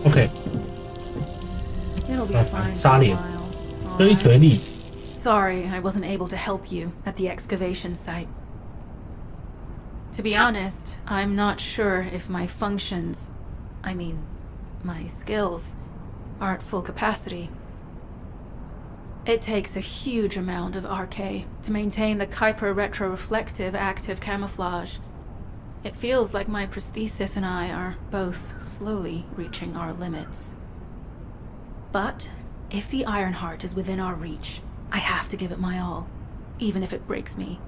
OK。杀脸，追随力。Sorry, I wasn't able to help you at the excavation site. To be honest, I'm not sure if my functions, I mean, my skills, are at full capacity. It takes a huge amount of RK to maintain the Kuiper retroreflective active camouflage. It feels like my prosthesis and I are both slowly reaching our limits. But if the Ironheart is within our reach, I have to give it my all, even if it breaks me.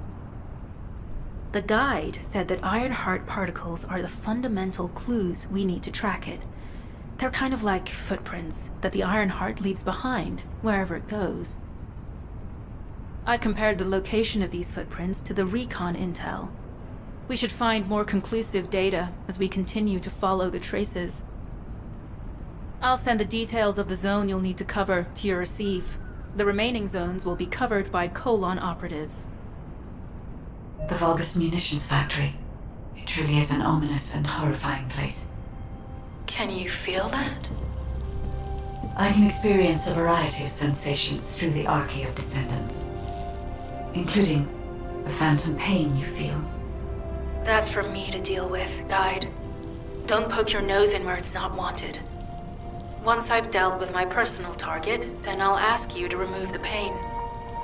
The guide said that Ironheart particles are the fundamental clues we need to track it. They're kind of like footprints that the Ironheart leaves behind, wherever it goes. I've compared the location of these footprints to the recon intel. We should find more conclusive data as we continue to follow the traces. I'll send the details of the zone you'll need to cover to your receive. The remaining zones will be covered by Colon operatives. The Vulgus munitions factory. It truly is an ominous and horrifying place. Can you feel that? I can experience a variety of sensations through the archy of descendants, including the phantom pain you feel. That's for me to deal with, Guide. Don't poke your nose in where it's not wanted. Once I've dealt with my personal target, then I'll ask you to remove the pain.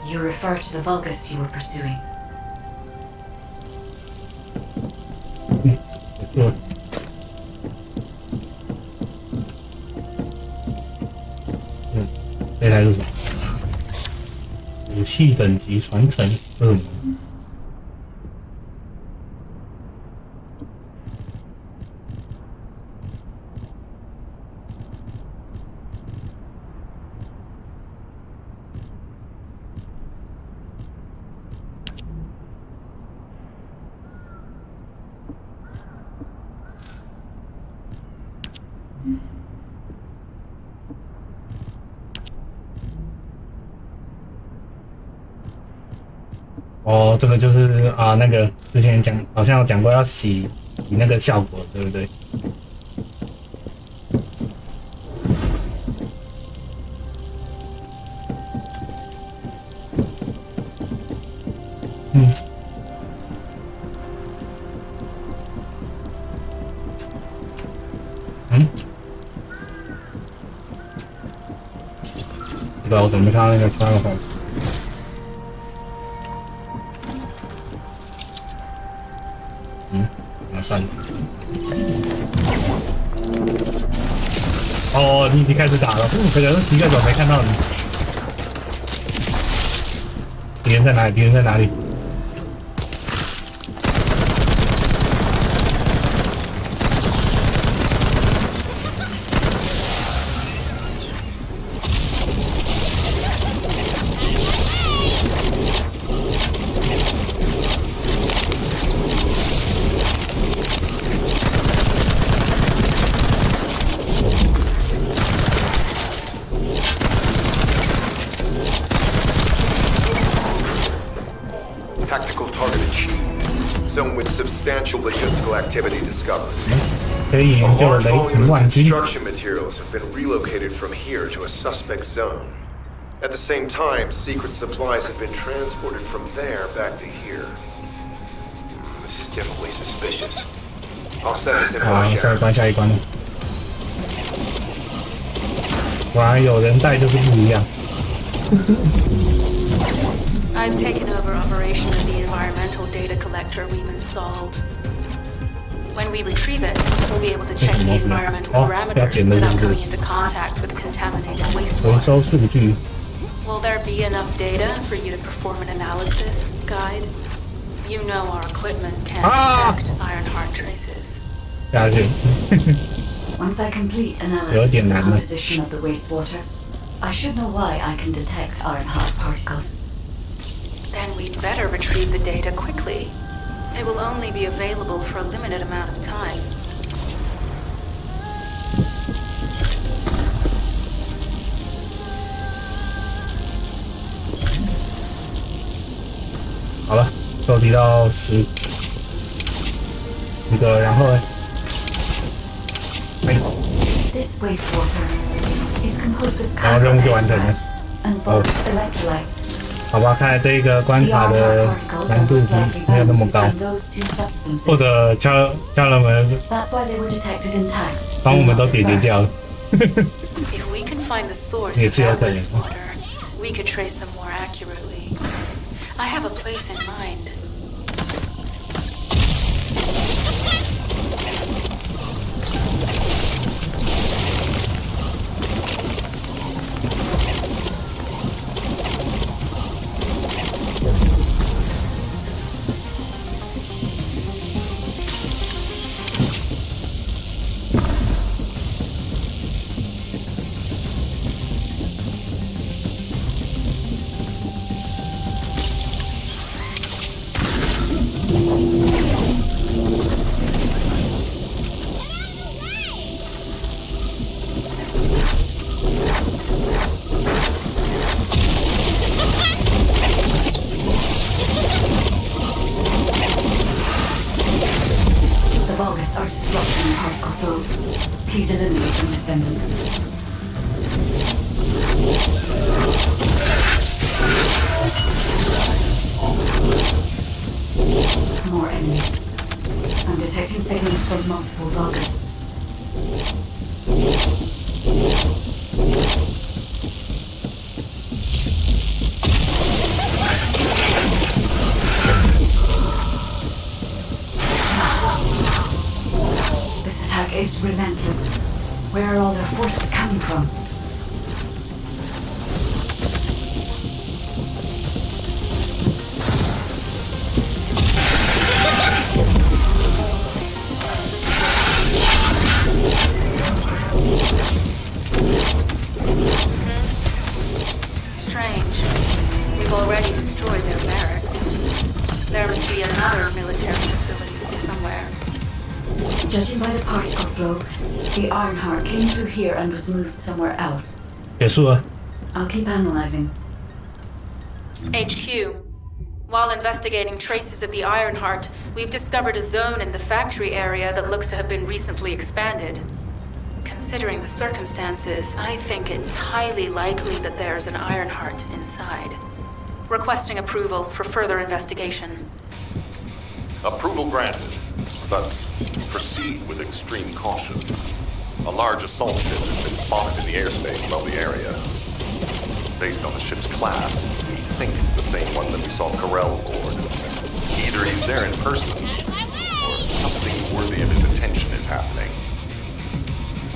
You refer to the Vulgus you were pursuing. 没错。这台是什么？武器等级传承恶魔。哦，这个就是啊，那个之前讲好像有讲过要洗那个效果，对不对？不知道我怎么没看到那个穿了红。算了。哦，你已经开始打了，这个一个手没看到你。敌人在哪里？敌人在哪里？Substantial logistical activity discovered. A large volume of construction materials have been relocated from here to a suspect zone. At the same time, secret supplies have been transported from there back to here. This is definitely suspicious. I'll send this info to Sheriff. 下一关了。果然有人带就是不一样。I've taken over operation of the environmental data collector we've installed. When we retrieve it, we'll be able to check the environmental parameters without coming into contact with contaminated wastewater. Will there be enough data for you to perform an analysis, Guide? You know our equipment can't detect Ironheart traces. Once I complete analysis of the composition of the wastewater, I should know why I can detect Ironheart particles. Then we'd better retrieve the data quickly. It will only be available for a limited amount of time. 好了，收集到10一个，然后呢 This wastewater is composed of 然后任务就完成了。 and bulk electrolytes. 好吧，看来这一个关卡的难度没有那么高，或者家人们 That's why they were detected intact. 帮我们都解决掉了。 If we can find the source of that wastewater, we could trace them more accurately. I have a place in mind. Please eliminate the descendant. More enemies. I'm detecting signals from multiple Vulgus. This attack is relentless. Where are all their forces coming from? Strange. We've already destroyed their barracks. There must be another military facility somewhere. Judging by the particle flow, the Ironheart came through here and was moved somewhere else. 结束了。 I'll keep analyzing. HQ. While investigating traces of the Ironheart, we've discovered a zone in the factory area that looks to have been recently expanded. Considering the circumstances, I think it's highly likely that there's an Ironheart inside. Requesting approval for further investigation. Approval granted, but proceed with extreme caution. A large assault ship has been spotted in the airspace above the area. Based on the ship's class, we think it's the same one that we saw Carell aboard. Either he's there in person, or something worthy of his attention is happening.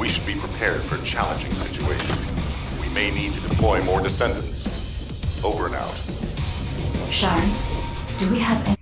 We should be prepared for a challenging situation. We may need to deploy more descendants. Over and out. Sharon, do we have any...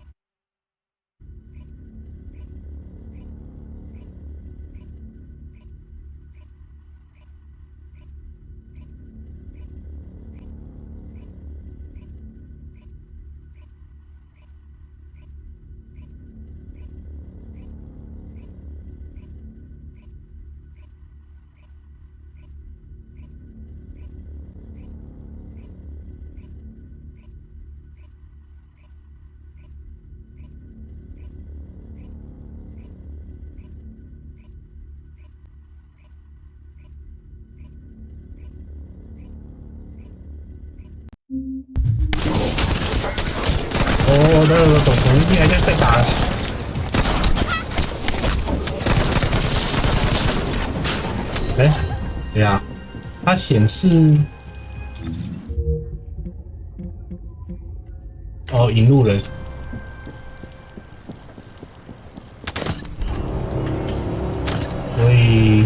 哦，那个总统应该在打。哎，对呀，它显示哦，引路人。所以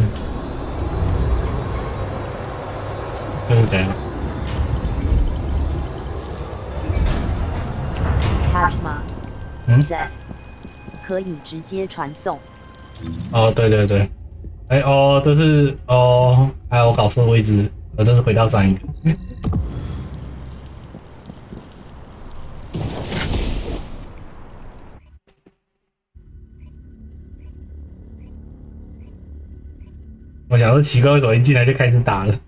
这是怎样？ Tag 吗？Z 可以直接传送。哦，对对对，哎哦，这是哦，哎，我搞错位置，这是回到上一个。我想说奇怪，为什么一进来就开始打了？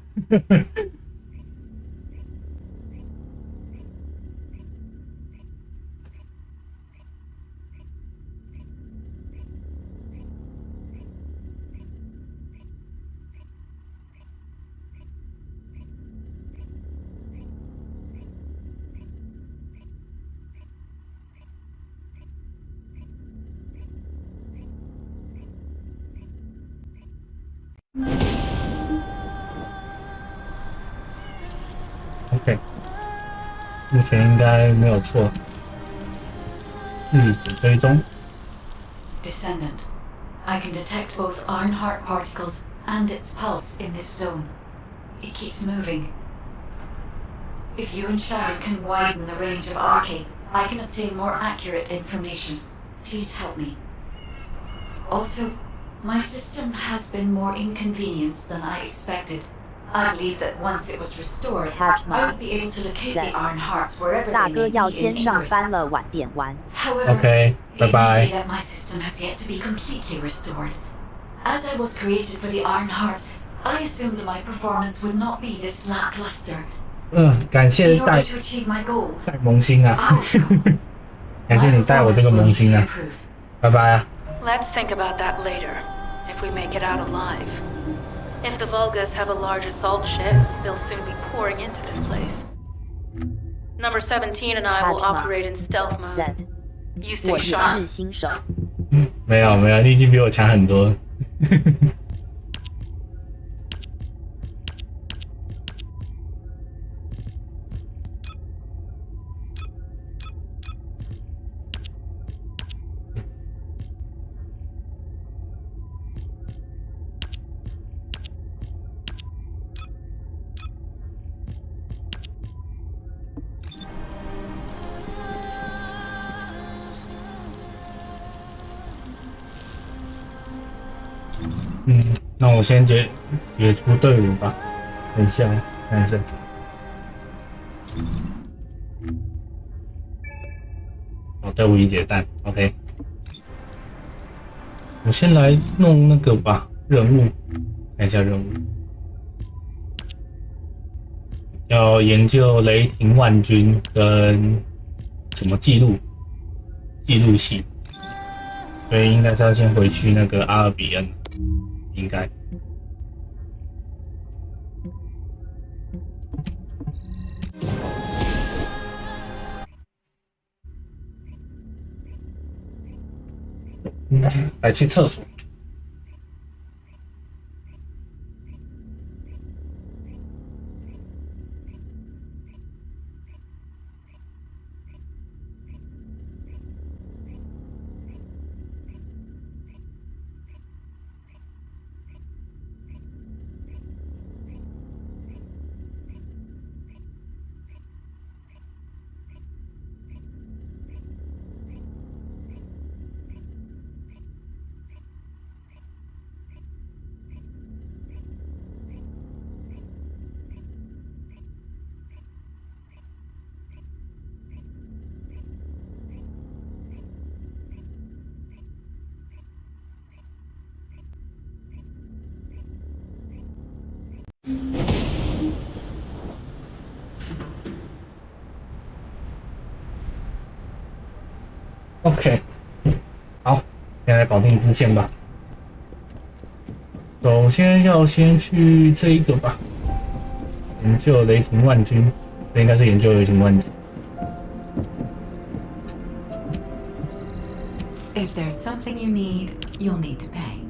OK， 目前应该没有错。日子追踪。Descendant, I can detect both Ironheart particles and its pulse in this zone. It keeps moving. If you and Sharon can widen the range of Arcade, I can obtain more accurate information. Please help me. Also, my system has been more inconvenienced than I expected. I believe that once it was restored, I would be able to locate the Ironhearts wherever 大 they 哥 may 要 be 先 in 上 Ingress. 班了，晚点玩。 However, Okay, it may bye-bye. be that my system has yet to be completely restored. As I was created for the Ironheart, I assumed that my performance would not be this lackluster. 感谢 In 带 order to achieve my goal, 萌新啊， I will know. 感谢 My 你带我这个 performance will 萌 need to 新 be 啊， improved. 拜拜啊。 Let's think about that later, if we make it out alive. If the Volgas have a large assault ship, they'll soon be pouring into this place. Number 17 and I will operate in stealth mode. Set， You 我 stay 也 sharp. 是新手。没有，你已经比我强很多了。那我先解除队伍吧。等一下，看一下。队伍已解散 ，OK。我先来弄那个吧，任务，看一下任务。要研究雷霆万军跟什么记录系，所以应该是要先回去那个阿尔比恩。应该。来去厕所。OK， 好，现在搞定支线吧。首先要先去这一个吧，研究雷霆万军，这应该是研究雷霆万军。If there's something you need, you'll need to pay.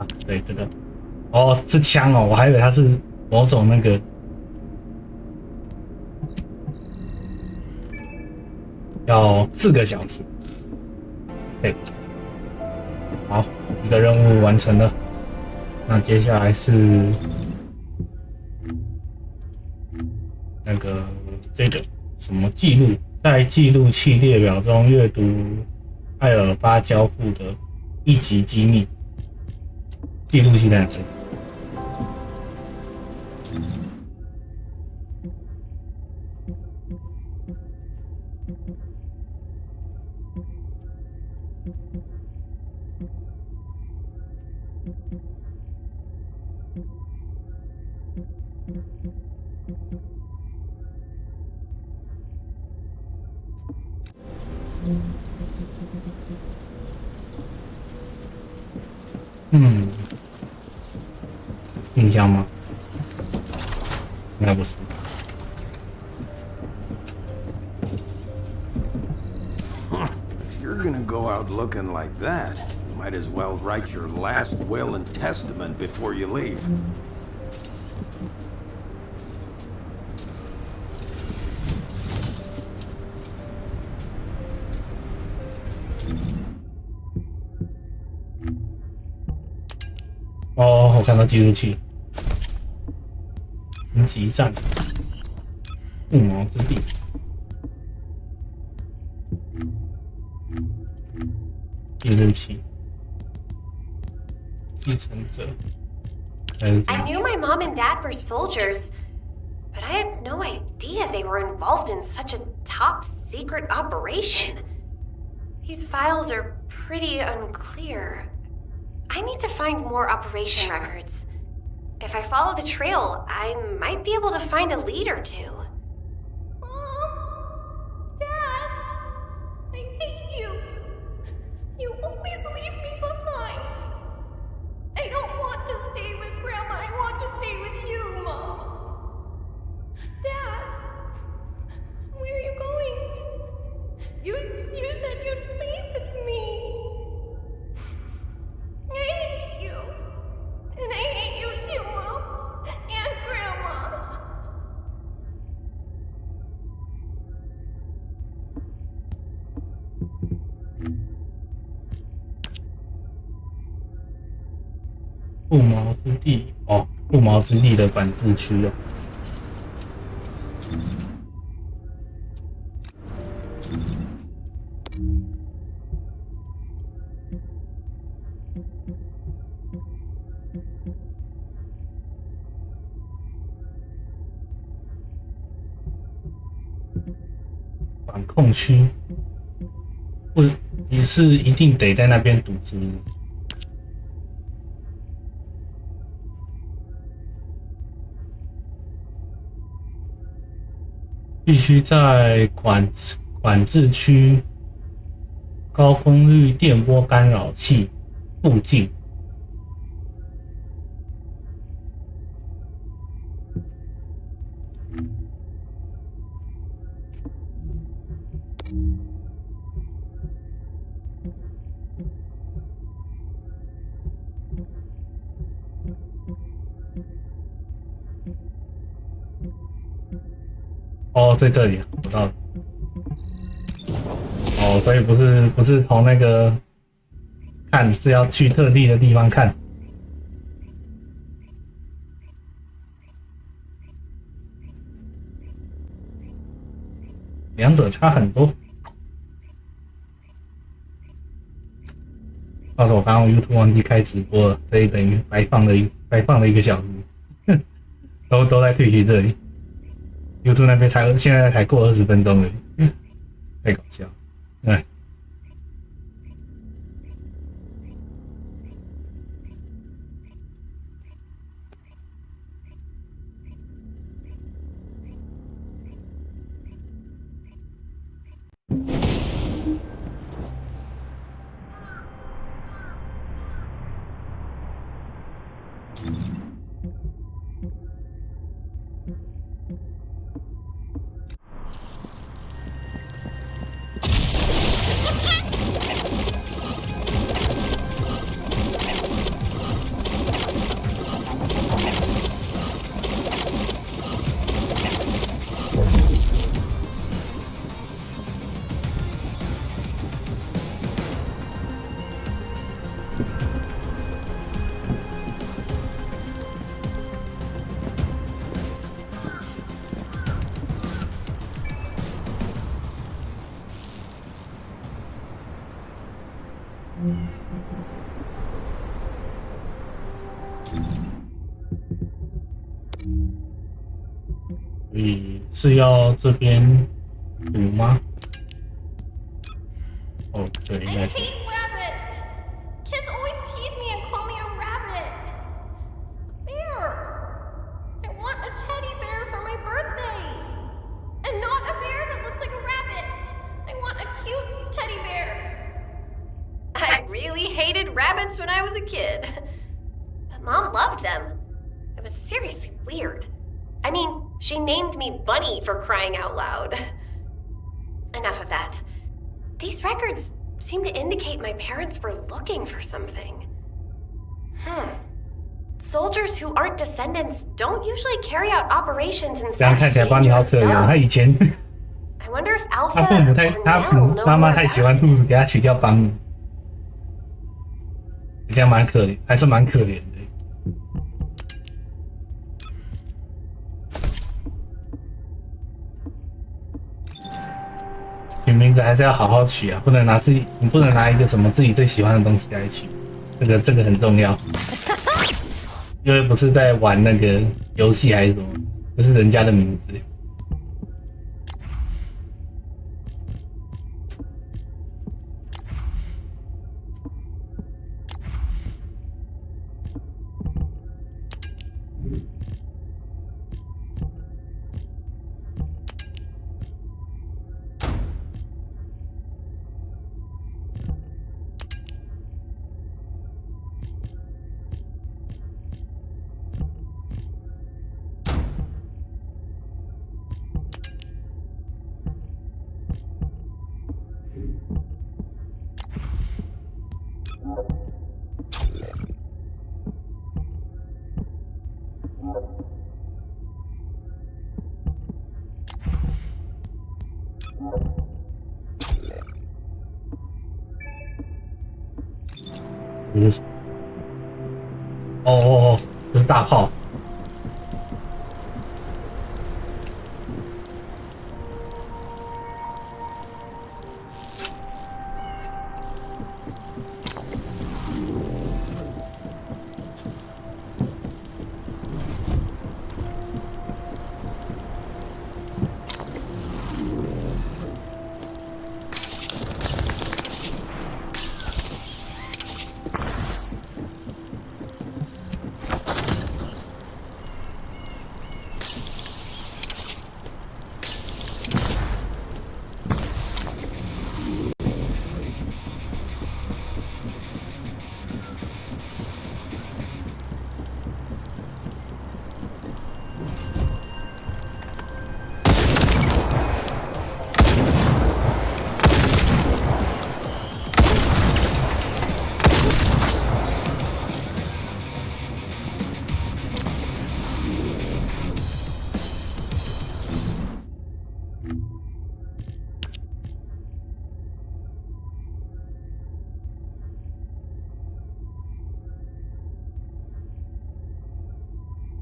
Ah, 对，这个，哦，是枪哦，我还以为它是某种那个。要4个小时。对，好，一个任务完成了。那接下来是那个这个什么记录，在记录器列表中阅读艾尔巴交付的1级机密。记录器在哪里？冰箱吗？应该不是。If you're gonna go out looking like that, you might as well write your last will and testament before you leave.哦，我看到记录器。云集站，不毛之地。记录器，继承者。I knew my mom and dad were soldiers, but I had no idea they were involved in such a top secret operation. These files are pretty unclear. I need to find more operation records. If I follow the trail, I might be able to find a lead or two. Mom! Dad! I hate you! You always leave me behind! I don't want to stay with Grandma, I want to stay with you, Mom! Dad! Where are you going? You said you'd play with me! I hate you! And I hate you too, Mom! And Grandma! 不毛之地哦，不毛之地的管制区哦。管控区，不也是一定得在那边堵住。必须在管制区高功率电波干扰器附近。哦，在这里，我到了。哦，所以不是从那个看，是要去特地的地方看。两者差很多。到时候我刚刚 YouTube 忘记开直播了，所以等于白放了1个小时，都在退学这里。YouTube 那边现在才过20分钟而已，太搞笑了。哎。所以是要这边堵吗？哦，对，应该是。 Kids always tease me and call me a rabbit. Bear. I want a teddy bear for my birthday. And not a bear that looks like a rabbit. I want a cute teddy rabbits when I was a kid. But Mom loved them. It was seriously weird. I mean, she named me Bunny for crying out loud. Enough of that. These records seem to indicate my parents were looking for something. Soldiers who aren't descendants don't usually carry out operations in 这样看起来邦尼好可怜，他以前 I wonder if 他父母 Alpha 他 or Nell know 妈妈 more 太 about 喜欢兔子，给他取叫邦尼，这样蛮可怜，还是蛮可怜的。取名字还是要好好取啊，不能拿你不能拿一个什么自己最喜欢的东西来取，这个很重要。因为不是在玩那个游戏还是什么，这是人家的名字。哦，这是大炮。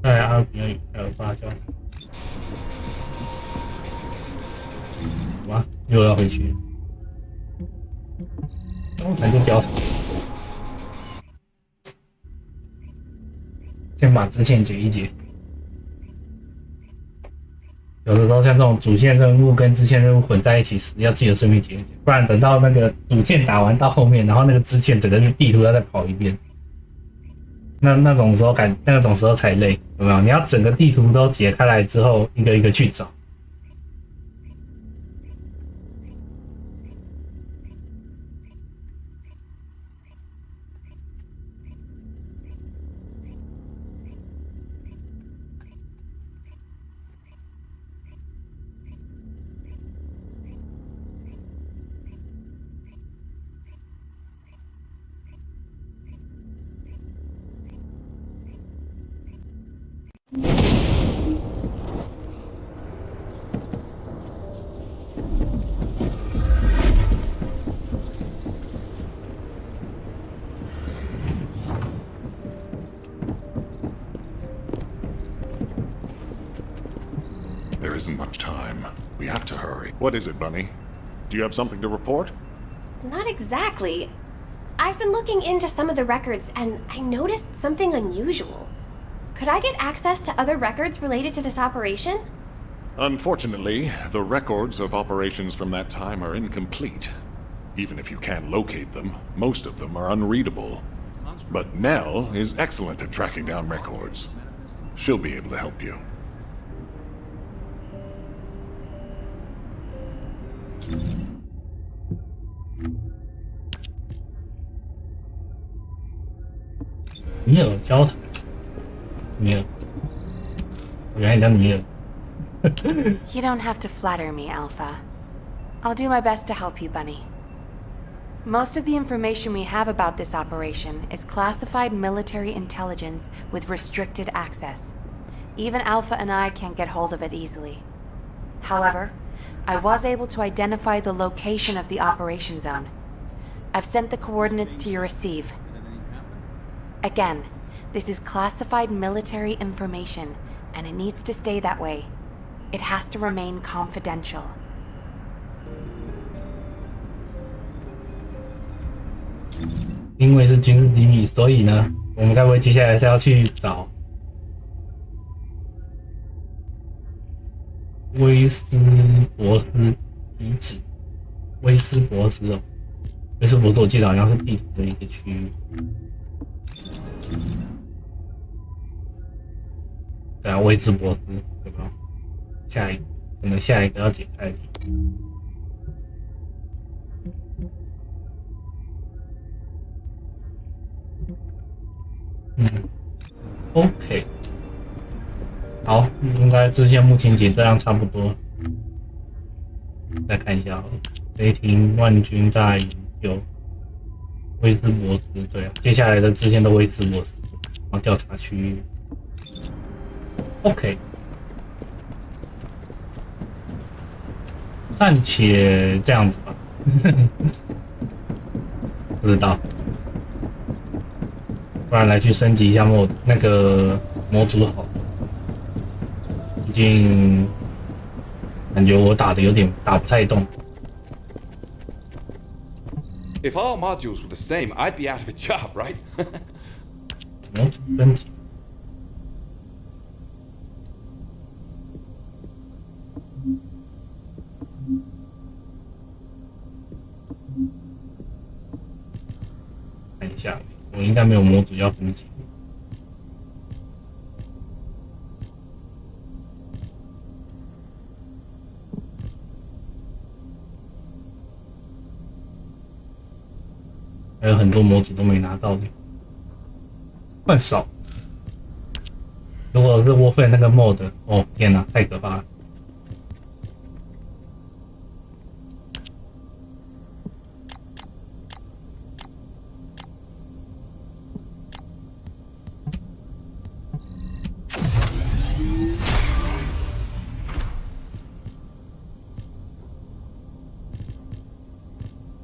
在阿尔比亚语还有芭蕉。哇，又要回去。刚才就交叉。先把支线解一解。有的时候像这种主线任务跟支线任务混在一起时，要记得顺便解一解，不然等到那个主线打完到后面，然后那个支线整个地图要再跑一遍。那种时候才累，有没有？你要整个地图都解开来之后，一个一个去找。There isn't much time. We have to hurry. What is it, Bunny? Do you have something to report? Not exactly. I've been looking into some of the records, and I noticed something unusual. Could I get access to other records related to this operation? Unfortunately, the records of operations from that time are incomplete. Even if you can locate them, most of them are unreadable. But Nell is excellent at tracking down records. She'll be able to help you. 尼尔交谈，尼尔，原来你叫尼尔。You don't have to flatter me, Alpha. I'll do my best to help you, Bunny. Most of the information we have about this operation is classified military intelligence with restricted access. Even Alpha and I can't get hold of it easily. However, I was able to identify the location of the operation zone. I've sent the coordinates to your receive. Again, this is classified military information, and it needs to stay that way. It has to remain confidential. 因为是军事机密，所以呢，我们该不会接下来是要去找威斯博斯遗址？威斯博斯哦，威斯博斯我记得好像是地图的一个区域。对啊，威斯博斯有没有？可能下一个要解开的。OK， 好，应该支线目前这样差不多。再看一下，雷霆万军在有威斯博斯，对啊，接下来的支线都威斯博斯，然后调查区域。OK， 暂且这样子吧，不知道。不然来去升级一下那个模组好了，已经感觉我打的有点打不太动。If all modules were the same, I'd be out of a job, right? 模组升级。看一下。我应该没有模组要分级。还有很多模组都没拿到的，换少。如果是窝费那个 mod， 哦天哪，太可怕了！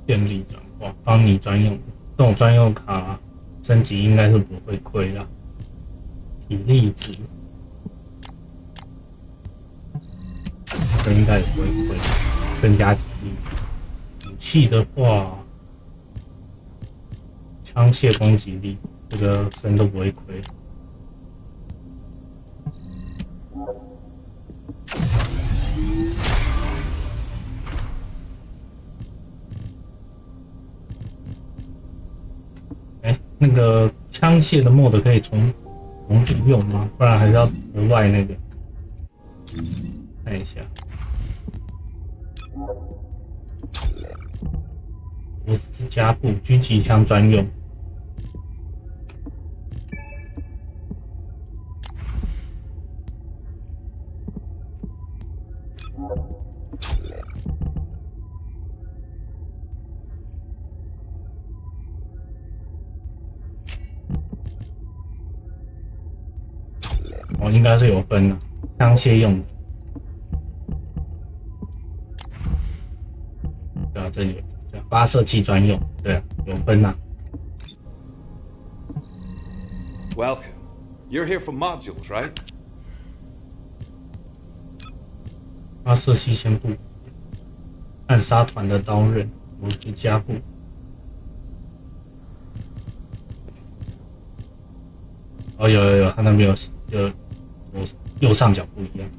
便利转化，帮你专用，这种专用卡升级应该是不会亏啦。体力值，这应该也不会亏，增加体力。武器的话，枪械攻击力，这个升都不会亏。那个枪械的 mod 可以重复用吗？不然还是要额外那个看一下。罗斯加布狙击枪专用。哦，应该是有分的，枪械用的。对啊，这里有发射器专用，对啊，有分啊。Welcome. You're here for modules, right? 发射器先布，暗杀团的刀刃，罗斯加布。哦，有，他那边有右上角不一样。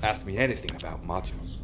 Ask me anything about modules.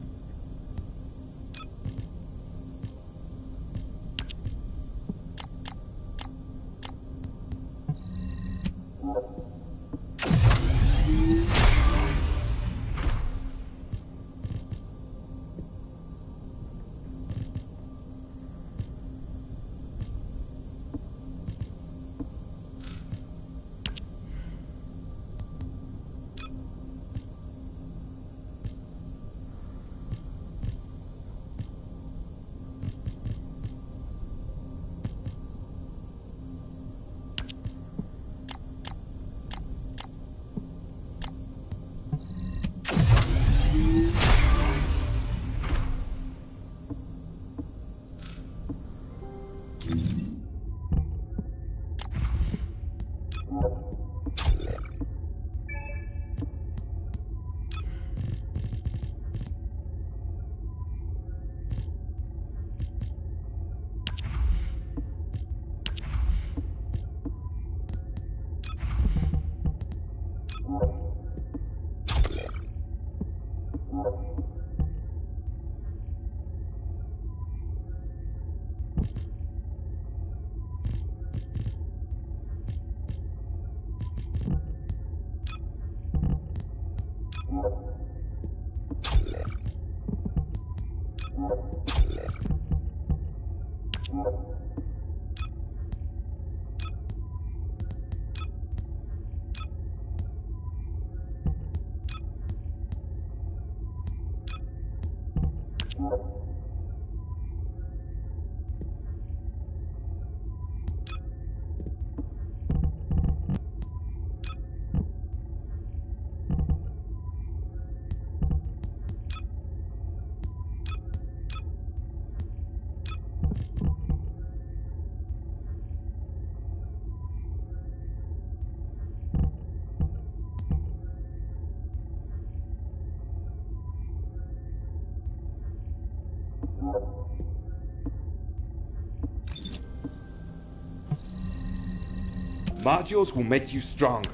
Modules will make you stronger.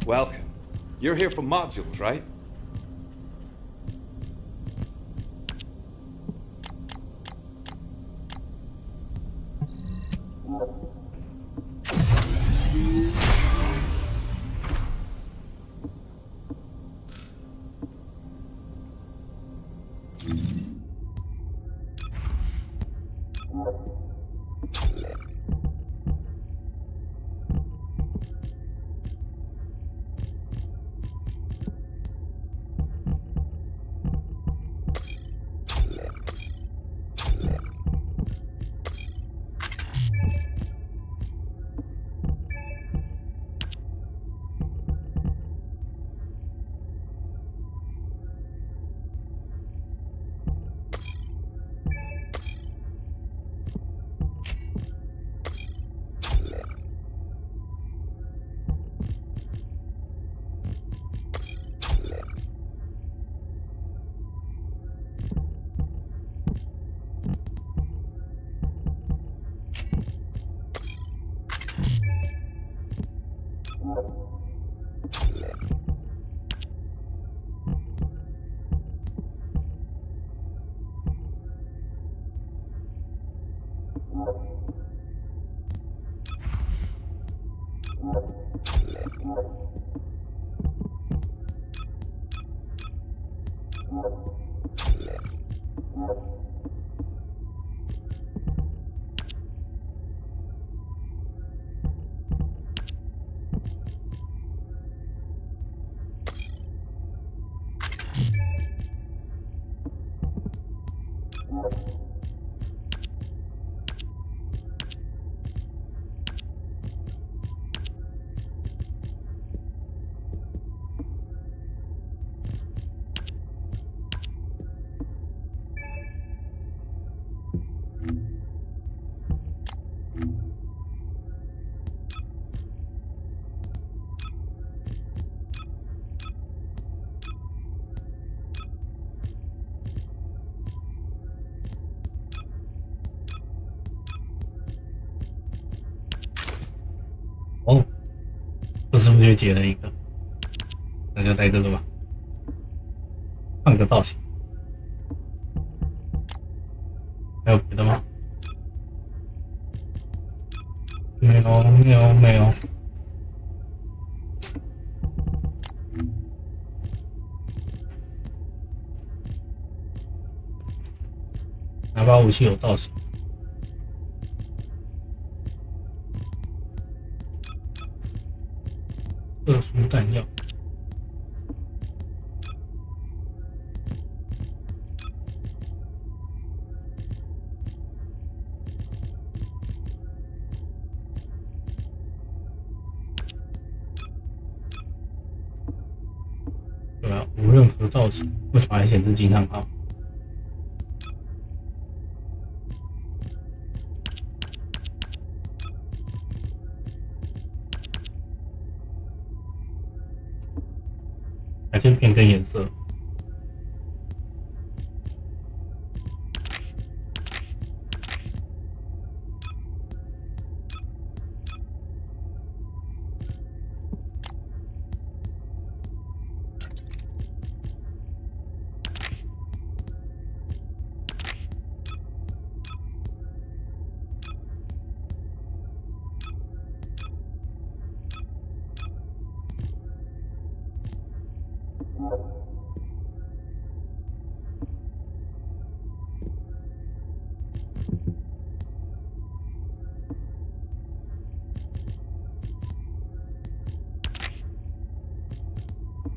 Welcome. You're here for modules, right? 哦，这是不是就解了一个？那就带这个吧，换个造型。还有别的吗？没有。哪把武器有造型？特殊弹药。对啊，无任何造型，为什么还显示惊叹号？还可以变更颜色。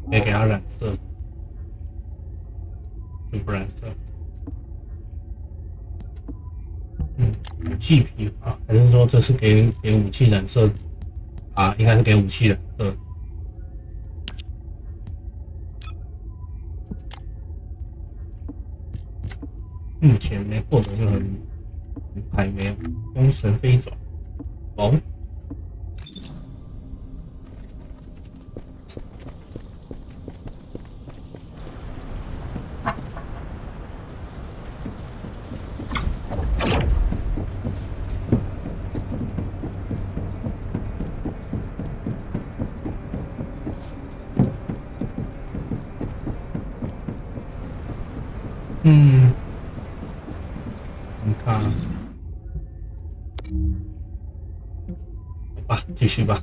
可以给它染色，就不染色。武器皮啊，还是说这是给武器染色啊？应该是给武器染色。目前没获得任何还没有风神飞爪哦。你看，好吧，继续吧，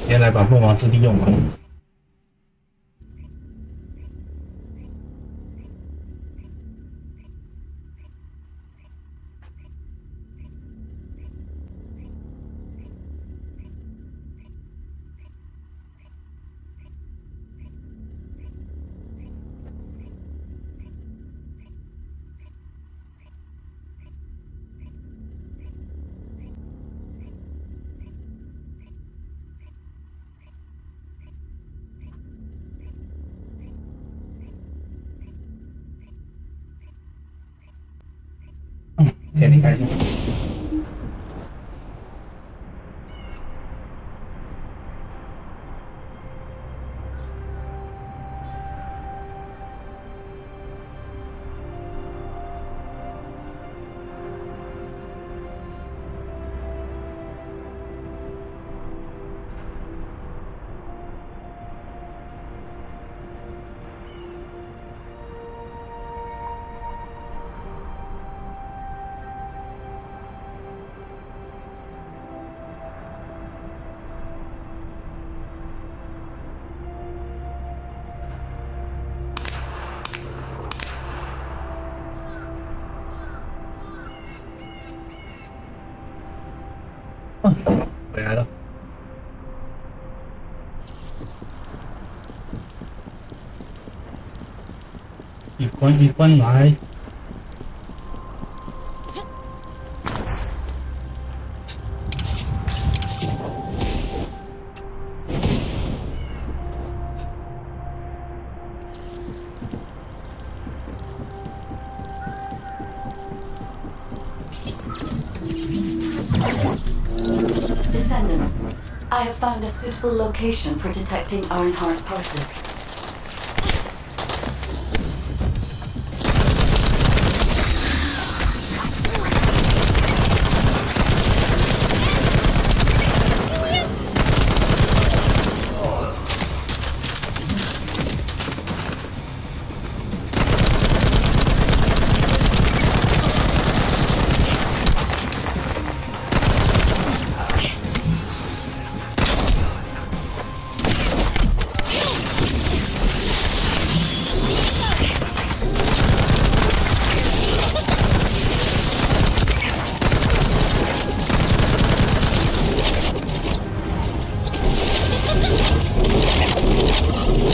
先来把梦王之力用完。先离开一下。回来了。一关一关来。Descendant, I have found a suitable location for detecting Ironheart pulses.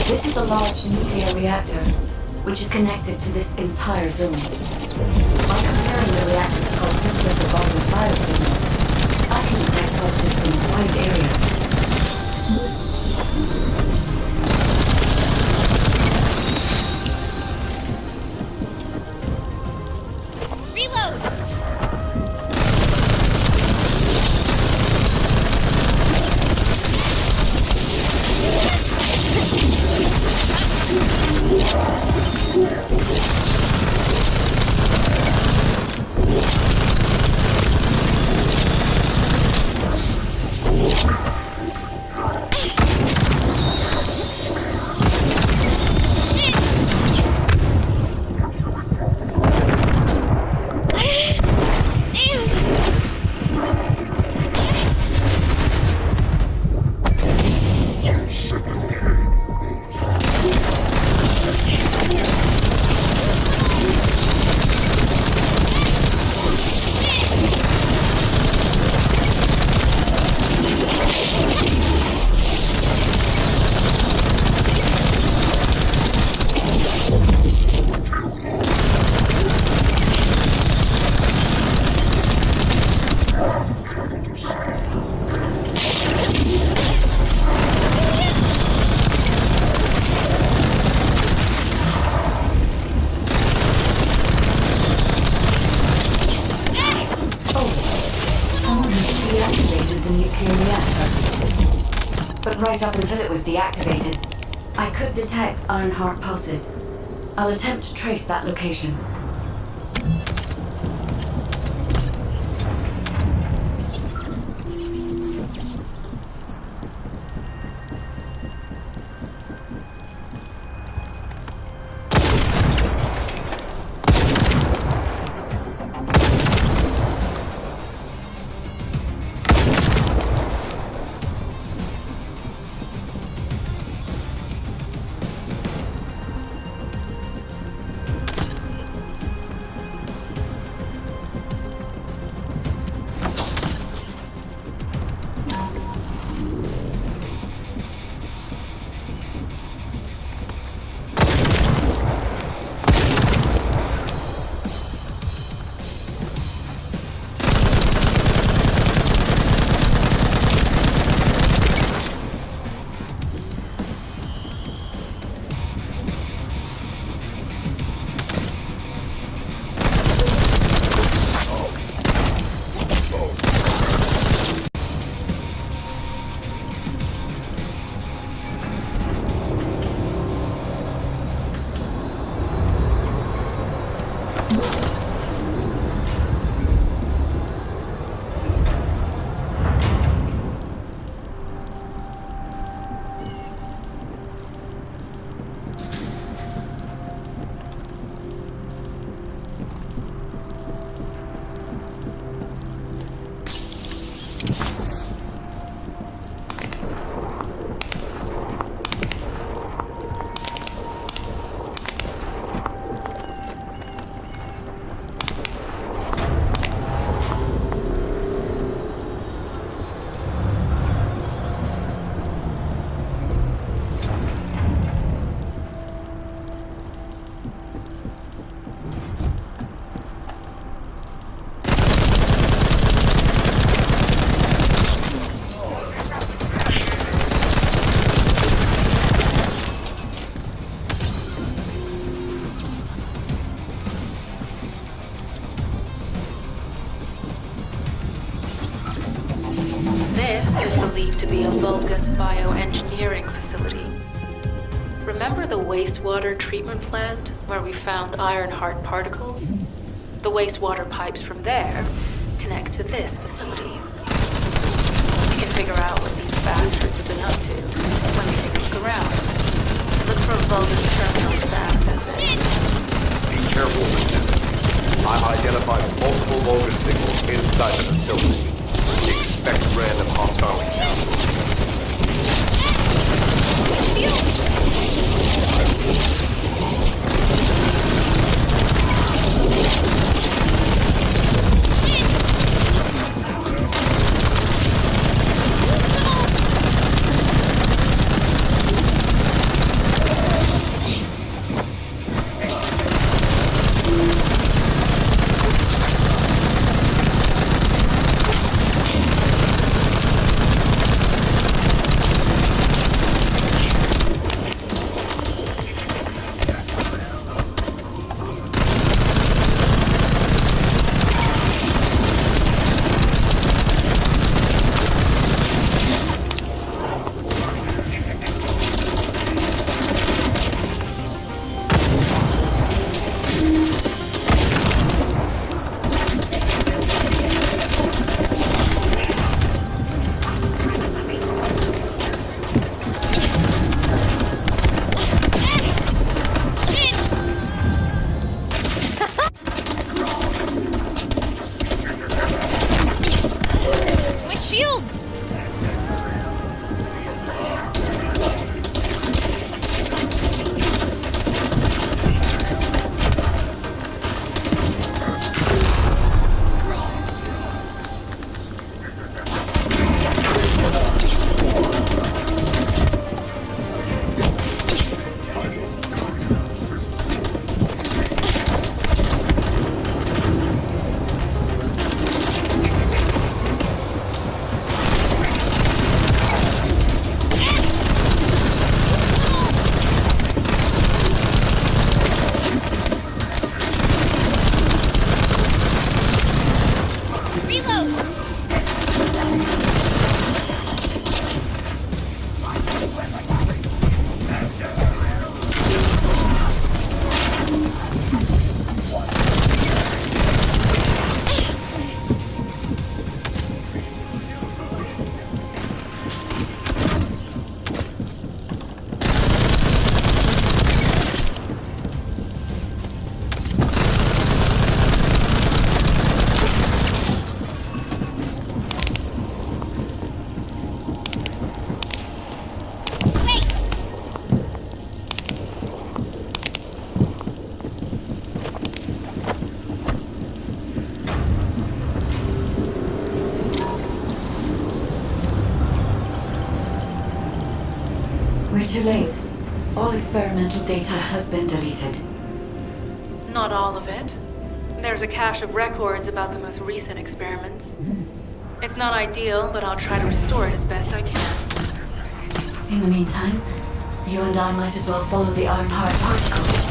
This is a large nuclear reactor, which is connected to this entire zone. By comparing the reactor's pulses with the body's biosignals, I can detect pulses in a wide area. Right up until it was deactivated, I could detect Ironheart pulses. I'll attempt to trace that location. is believed to be a Vulgus bioengineering facility. Remember the wastewater treatment plant where we found Ironheart particles? The wastewater pipes from there connect to this facility. We can figure out what these bastards have been up to when we take a look around. Look for Vulgus terminals fast as they... Be careful, Lieutenant. I've identified multiple Vulgus signals inside the facility. Expect random hostile encounters. Too late. All experimental data has been deleted. Not all of it. There's a cache of records about the most recent experiments. It's not ideal, but I'll try to restore it as best I can. In the meantime, you and I might as well follow the Ironheart particles.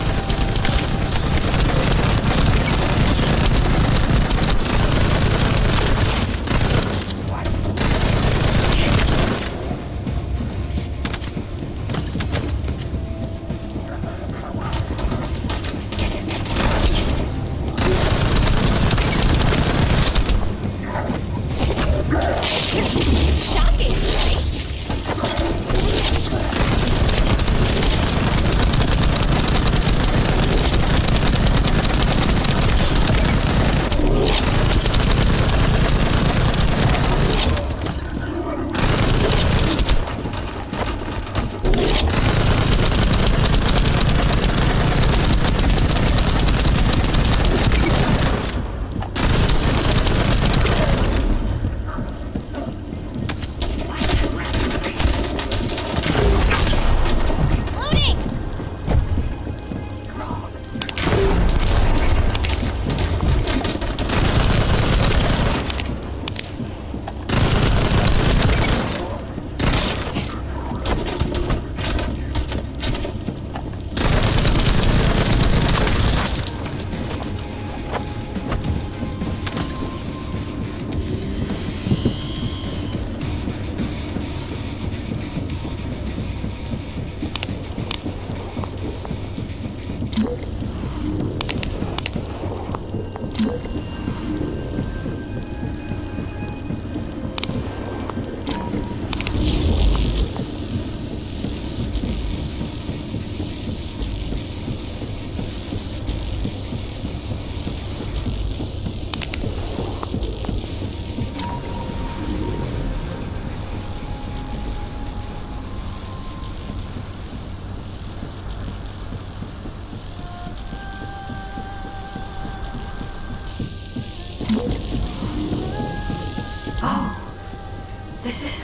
This is...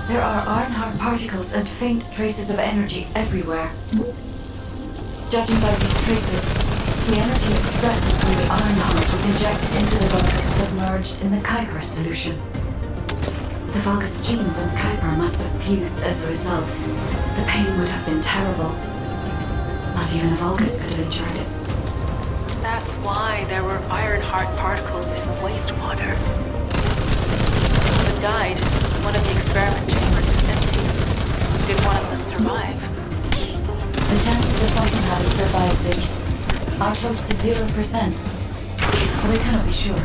There are Ironheart particles and faint traces of energy everywhere. Judging by these traces, the energy extracted from the Ironheart was injected into the Vulgus submerged in the Kuiper solution. The Vulgus genes and Kuiper must have fused as a result. The pain would have been terrible. Not even a Vulgus could have endured it. That's why there were Ironheart particles in the wastewater. When died, one of the experiment chambers is empty. Did one of them survive? The chances of something having survived this are close to 0%, but I cannot be sure.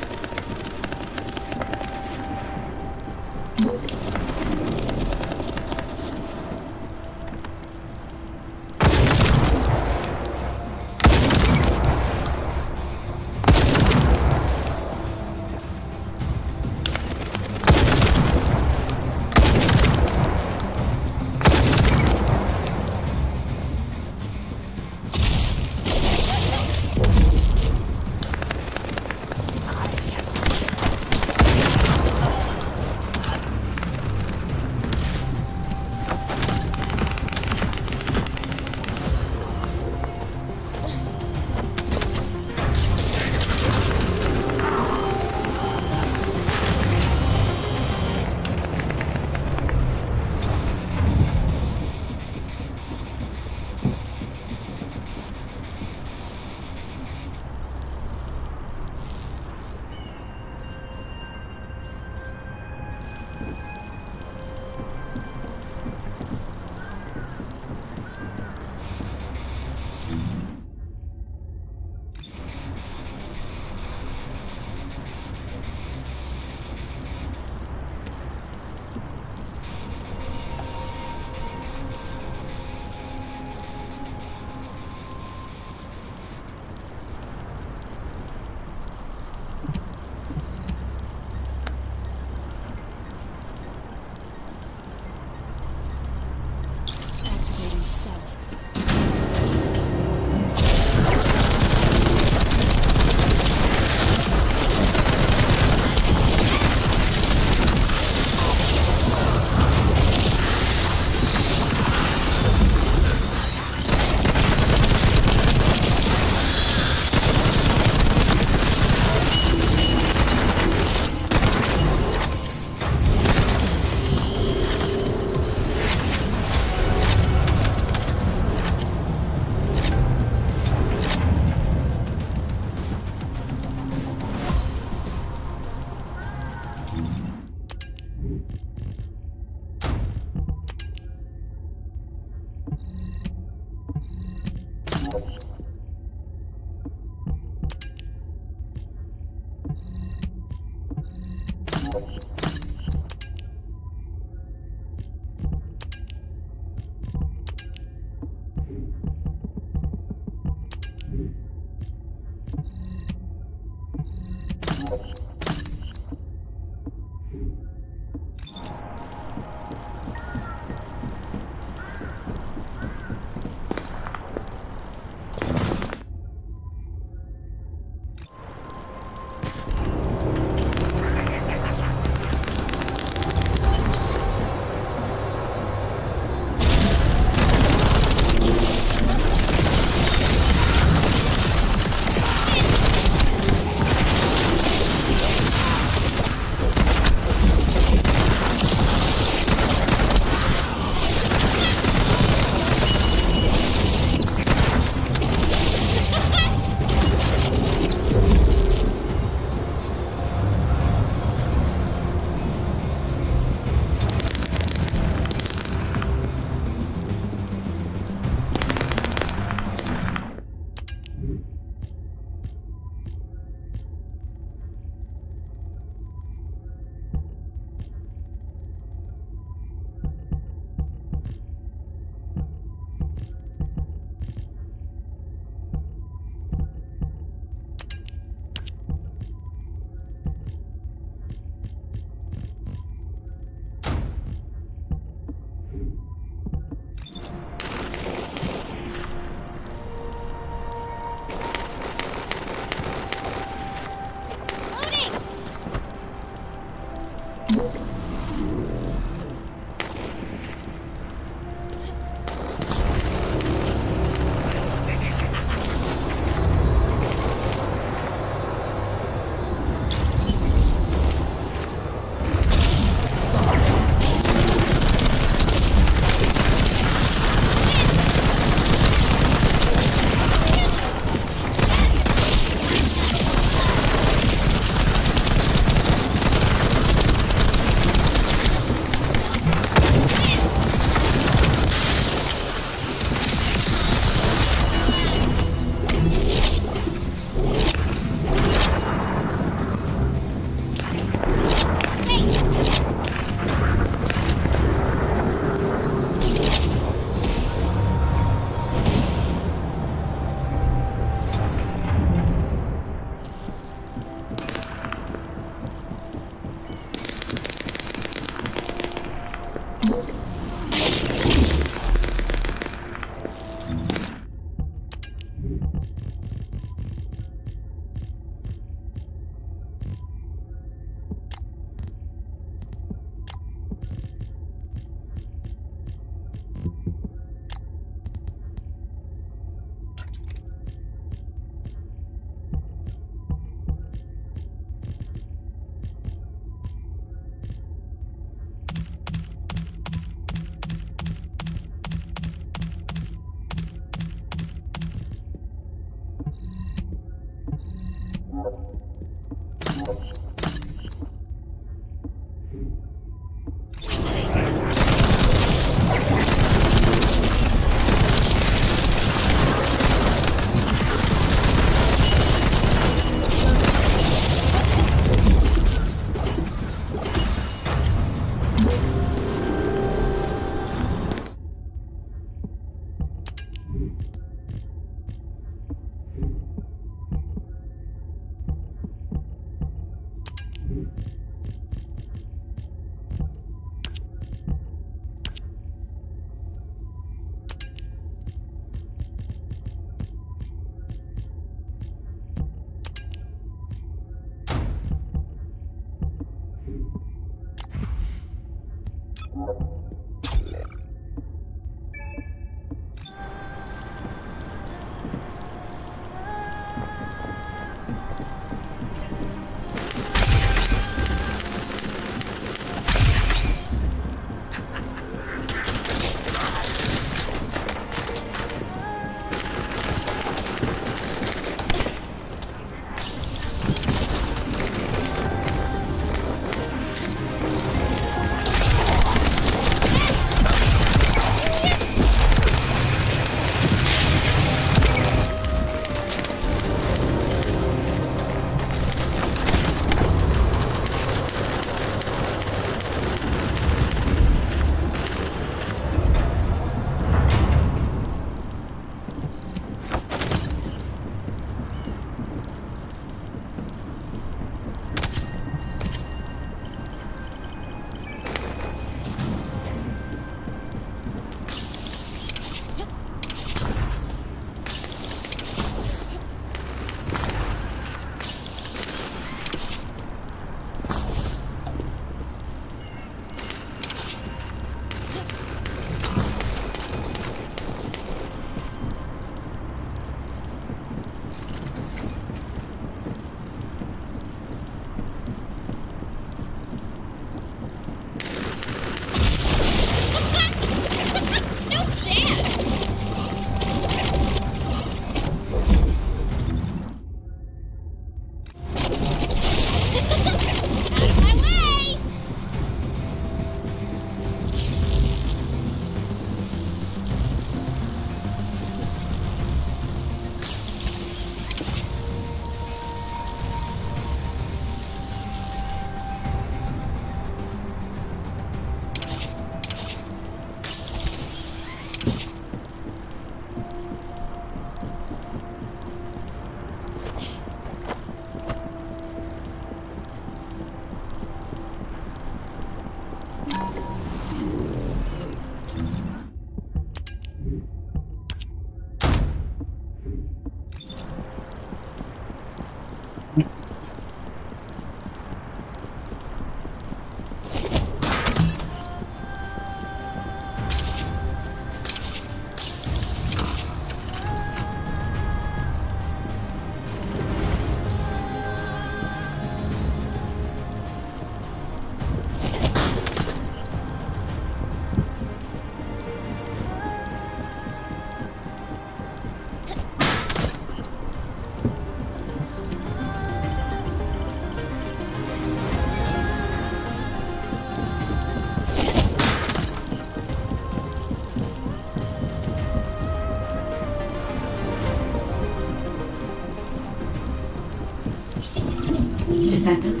Descendant,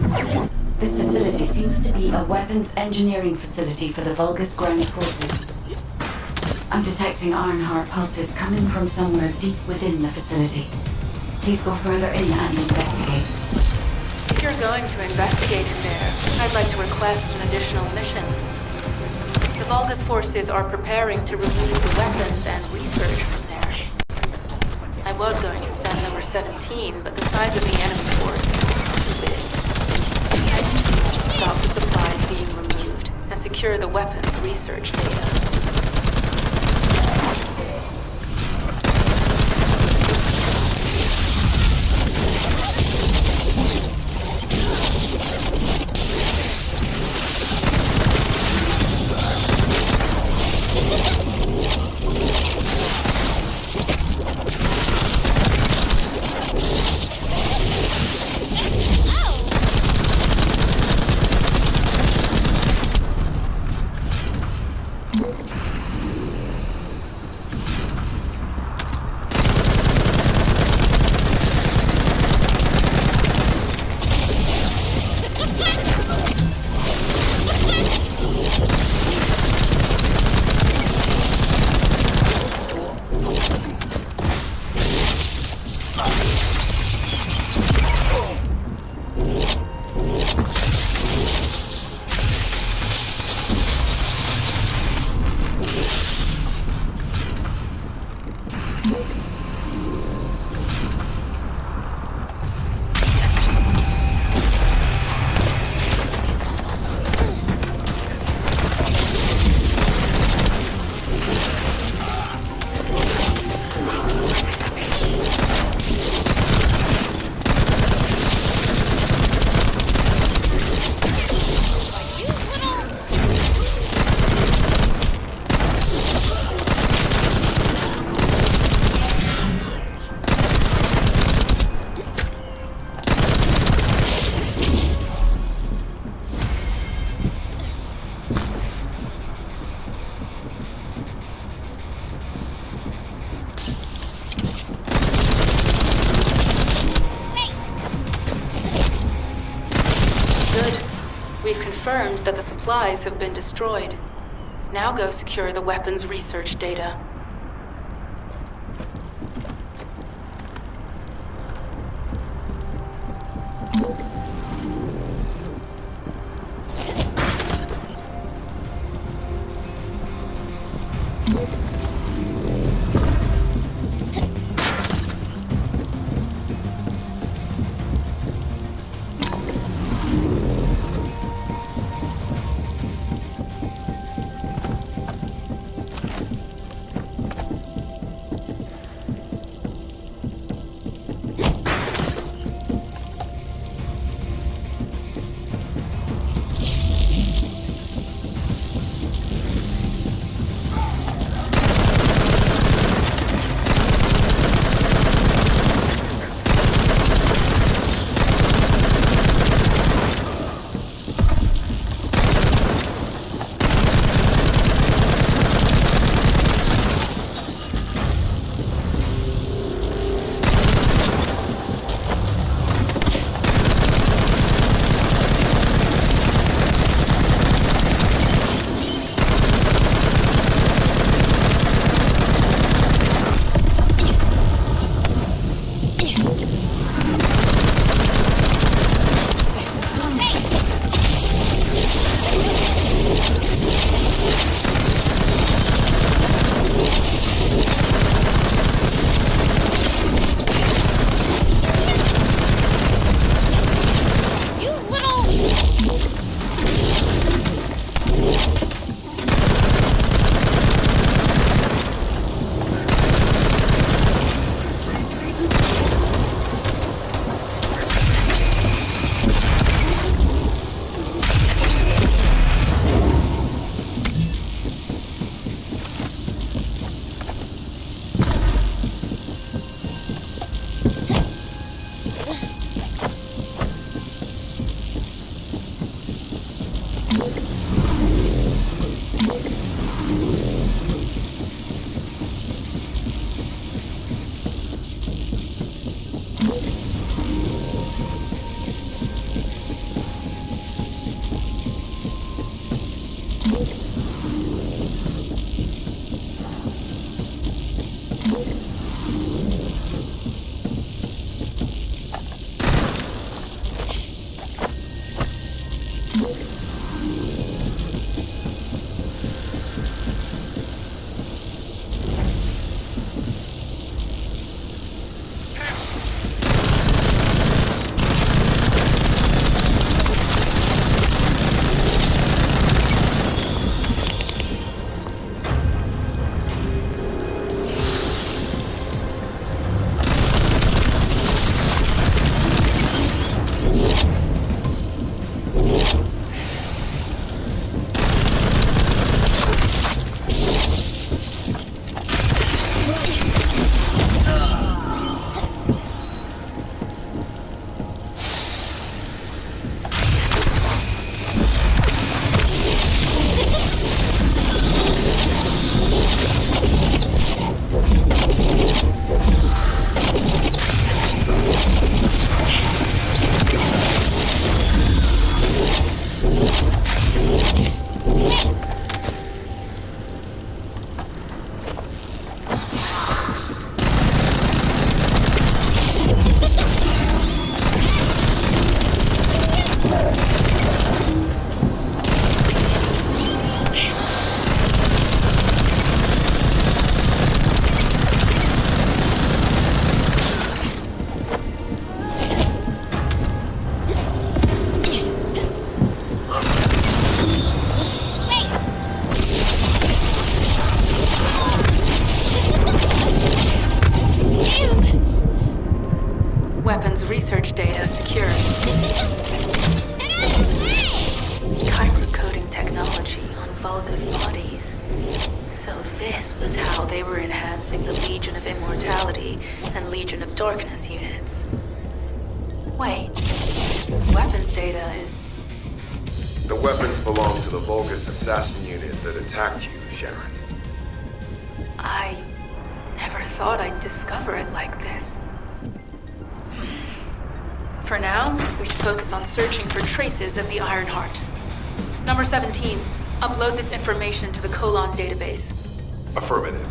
this facility seems to be a weapons engineering facility for the Vulgus ground forces. I'm detecting Ironheart pulses coming from somewhere deep within the facility. Please go further in and investigate. If you're going to investigate in there, I'd like to request an additional mission. The Vulgus forces are preparing to remove the weapons and research from there. I was going to send number 17, but the size of the enemy force is too big. Stop the supplies being removed and secure the weapons research data. We've confirmed that the supplies have been destroyed. Now go secure the weapons research data. Weapons research data secured. Chiral coding technology on Volga's bodies. So this was how they were enhancing the Legion of Immortality and Legion of Darkness units. Wait, this weapons data is... The weapons belong to the Volga's assassin unit that attacked you, Sharon. I never thought I'd discover it like this. For now, we should focus on searching for traces of the Ironheart. Number 17, upload this information to the Colon database. Affirmative.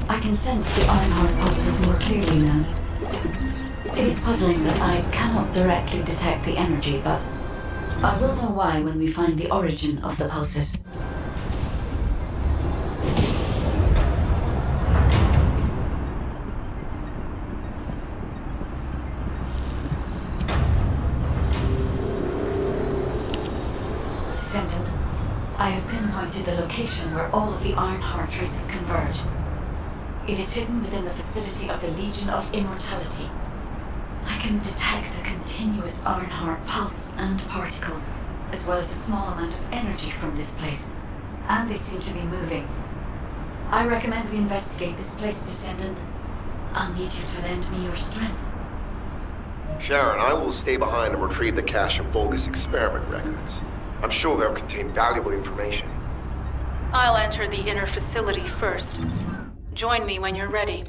I can sense the Ironheart pulses more clearly now. It is puzzling that I cannot directly detect the energy, but I will know why when we find the origin of the pulses. Descendant, I have pinpointed the location where all of the Ironheart traces converge. It is hidden within the facility of the Legion of Immortality. I can detect a continuous Ironheart pulse and particles, as well as a small amount of energy from this place, and they seem to be moving. I recommend we investigate this place, Descendant. I'll need you to lend me your strength. Sharon, I will stay behind and retrieve the cache of Vulgus experiment records. I'm sure they'll contain valuable information. I'll enter the inner facility first. Join me when you're ready.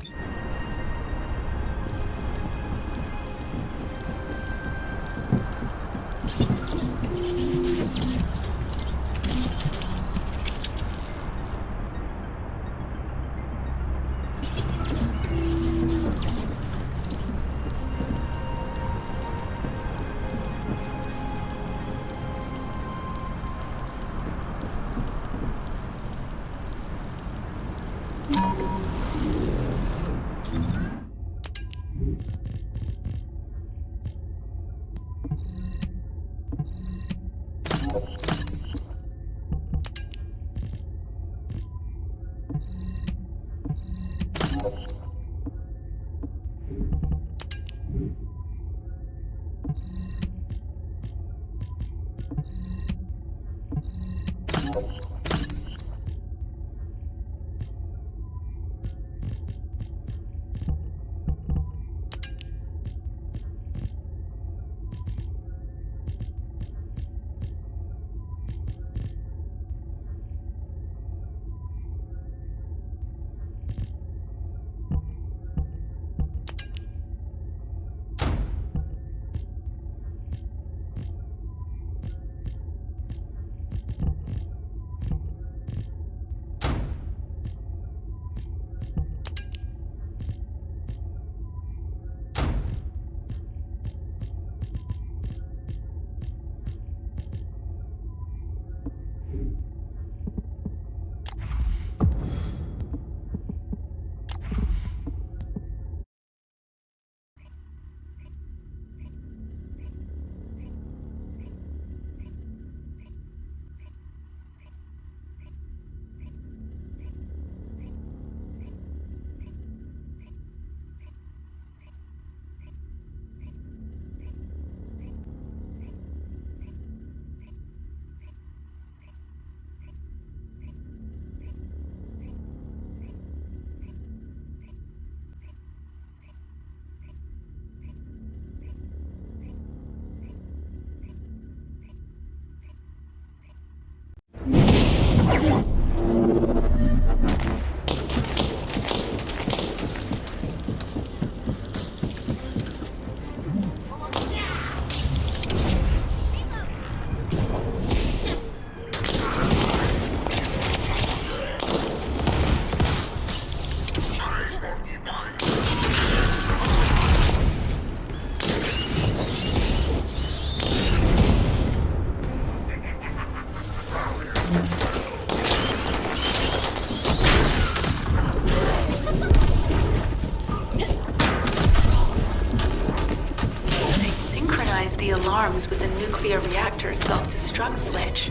With the nuclear reactor's self-destruct switch.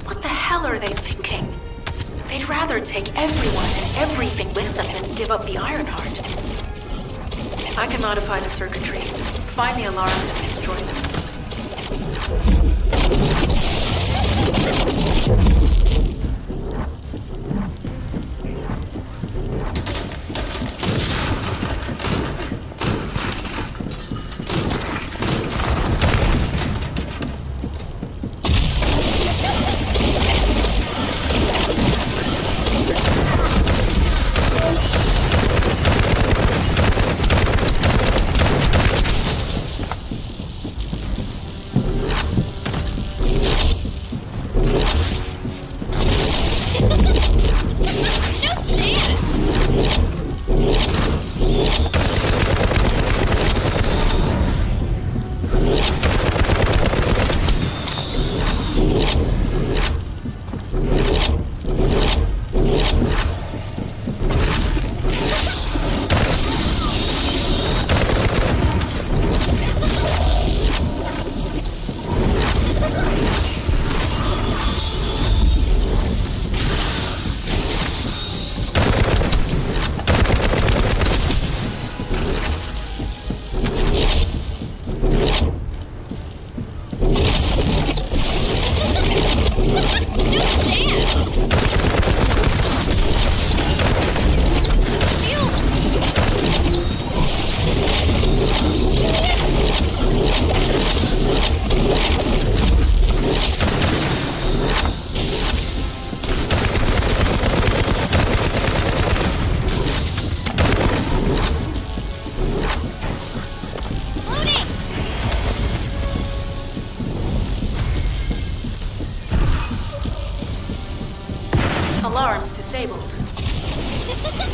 What the hell are they thinking? They'd rather take everyone and everything with them than give up the Ironheart. I can modify the circuitry, find the alarms and destroy them.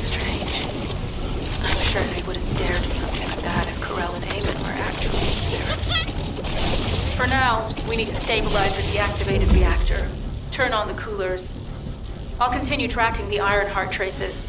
Strange. I'm sure they wouldn't dare do something like that if Corell and Eamon were actually here. For now, we need to stabilize the deactivated reactor. Turn on the coolers. I'll continue tracking the Ironheart traces.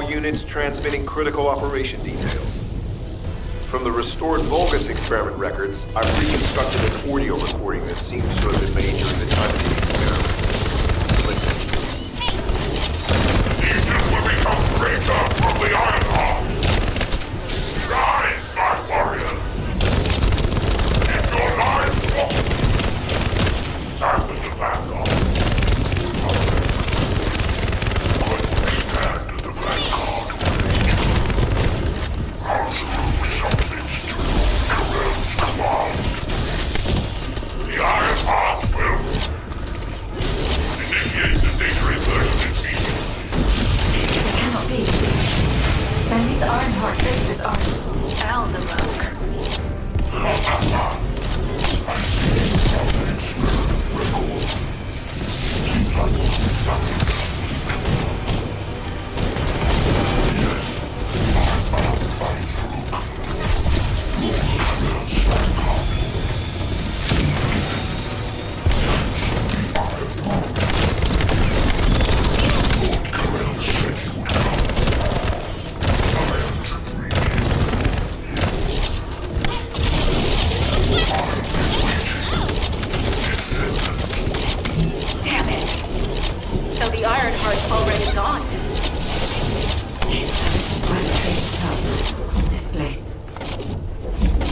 Units transmitting critical operation details. From the restored Vulgus experiment records, I've reconstructed an audio recording that seems to have been made during the time of the experiment. Listen. Legion will become greater from the Ironheart. Rise, my warriors. If your lives walk, stand with the vanguard. Then these Ironheart traces are Alzabok.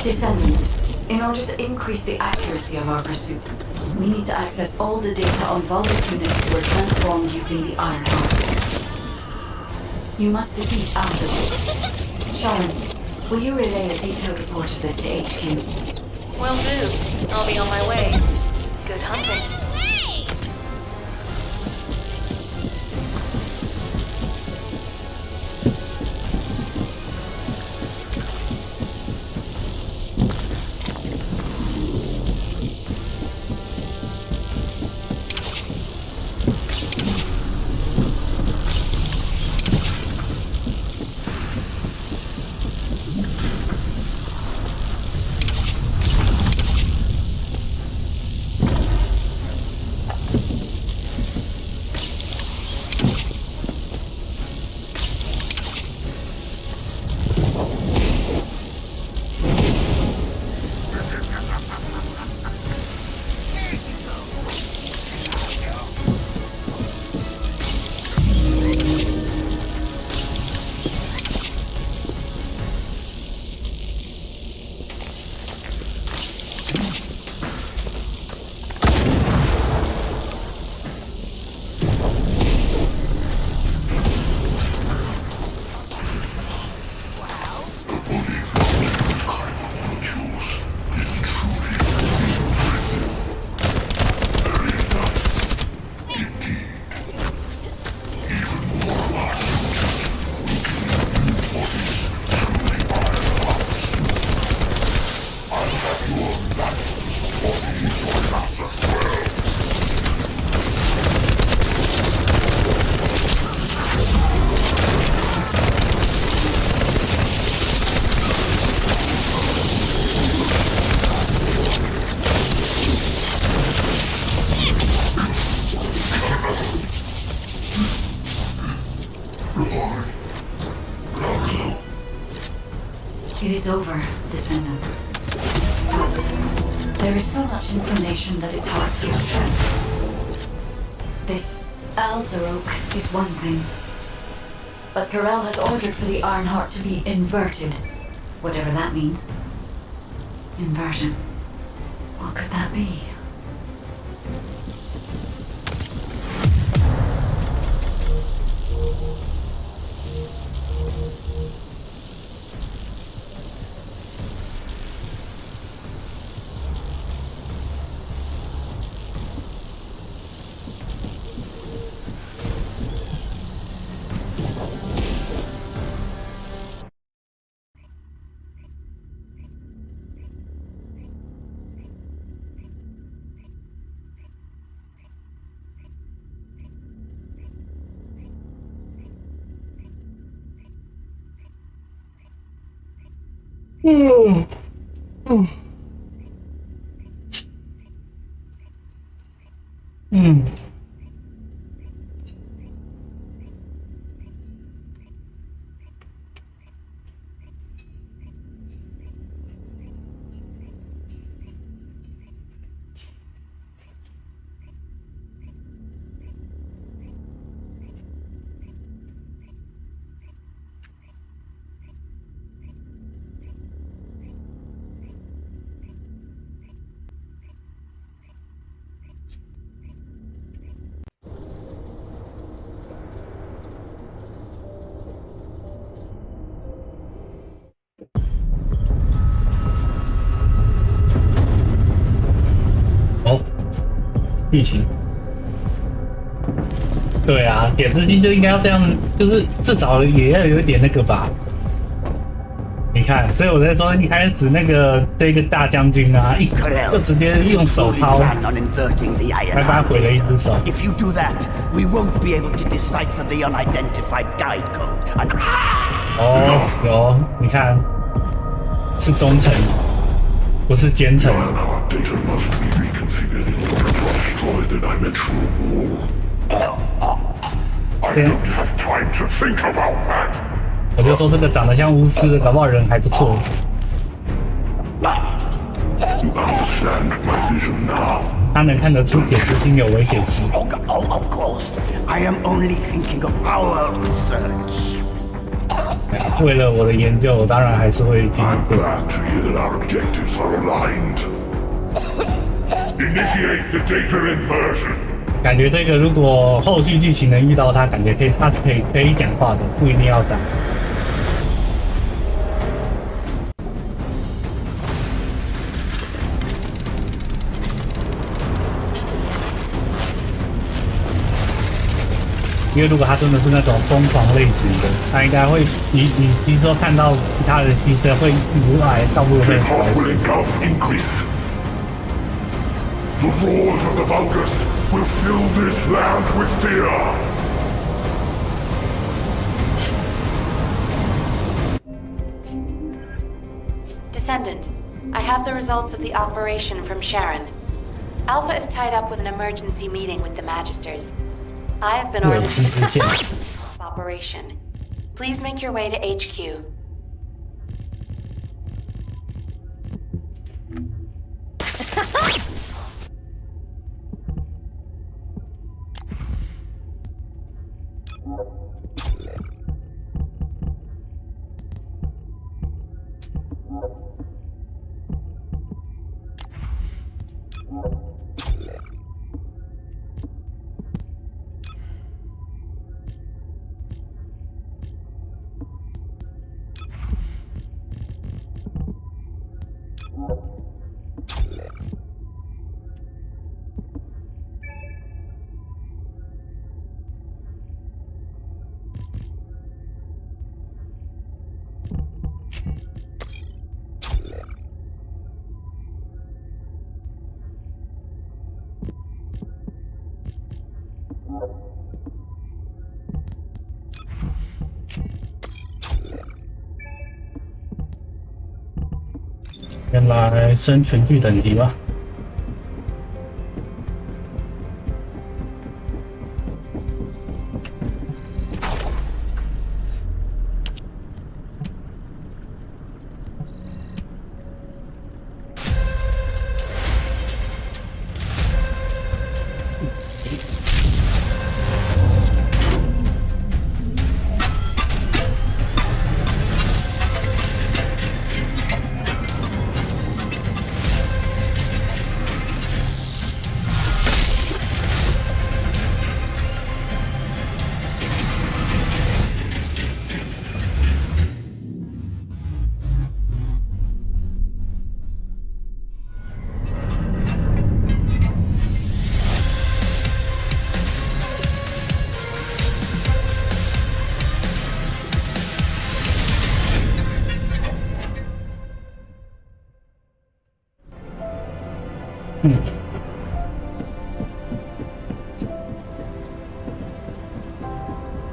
Descendant, in order to increase the accuracy of our pursuit, we need to access all the data on Vulgus units that were transformed using the Ironheart. You must defeat Alpha. Sharon, will you relay a detailed report of this to HQ? Will do. I'll be on my way. Good hunting. It is over, Descendant. But there is so much information that it's hard to accept. This Alzarok is one thing. But Karel has ordered for the Ironheart to be inverted. Whatever that means. Inversion. What could that be?剧情，对啊，铁之心就应该要这样，就是至少也要有一点那个吧。你看，所以我在说一开始那个这个大将军啊，就直接用手抛，还把他毁了一只手。If you do that, we won't be able to decipher the unidentified guide code. 哦，有，你看，是忠诚，不是奸臣。Destroy the dimensional wall. I don't have time to think about that. 我就说这个长得像巫师的，搞不好人还不错。You understand my vision now. 他能看得出铁之心有危险性。Of course, I am only thinking of our research. 为了我的研究，我当然还是会进行这个。I'm glad to hear that our objectives are aligned. Initiate the data inversion. 感觉这个如果后续剧情能遇到他，感觉他是可以讲话的，不一定要打。因为如果他真的是那种疯狂类型的，他应该会，你听说看到其他人牺牲会无来，倒不如会来死。The roars of the Vulgus will fill this land with fear. Descendant, I have the results of the operation from Sharon. Alpha is tied up with an emergency meeting with the Magisters. I have been ordered to stop operation. Please make your way to HQ.先来生存剧等级吧。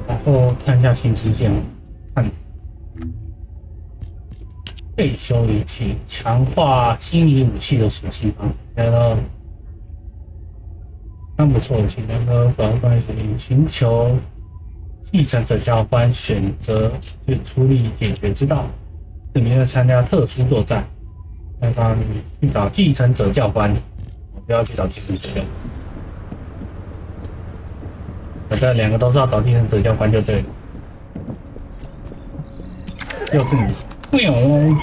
然后看一下新基建，看被修理器强化心理武器的属性方式，来到蛮不错的。请那个保护关系寻求继承者教官，选择去处理解决之道。里面参加特殊作战，那帮你去找继承者教官，不要去找继承者教官。反正两个都是要找继承者教官就对了。又是你，会有哦，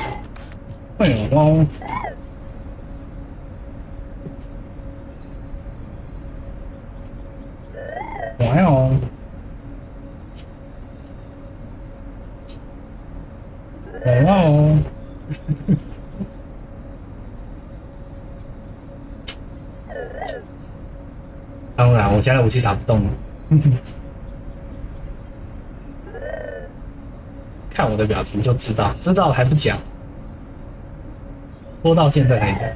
会有哦。哇哦！哇哦！当然，我现在武器打不动了。看我的表情就知道，知道了还不讲，拖到现在才讲。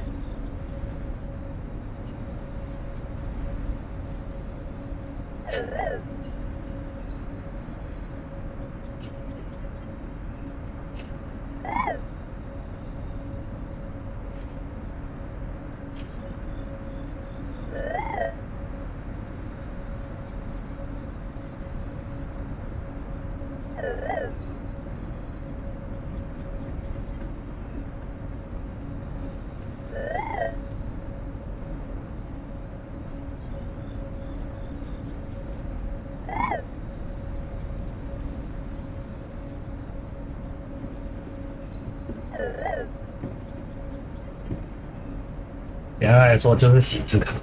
简单来说就是洗字卡，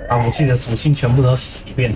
把武器的属性全部都洗一遍。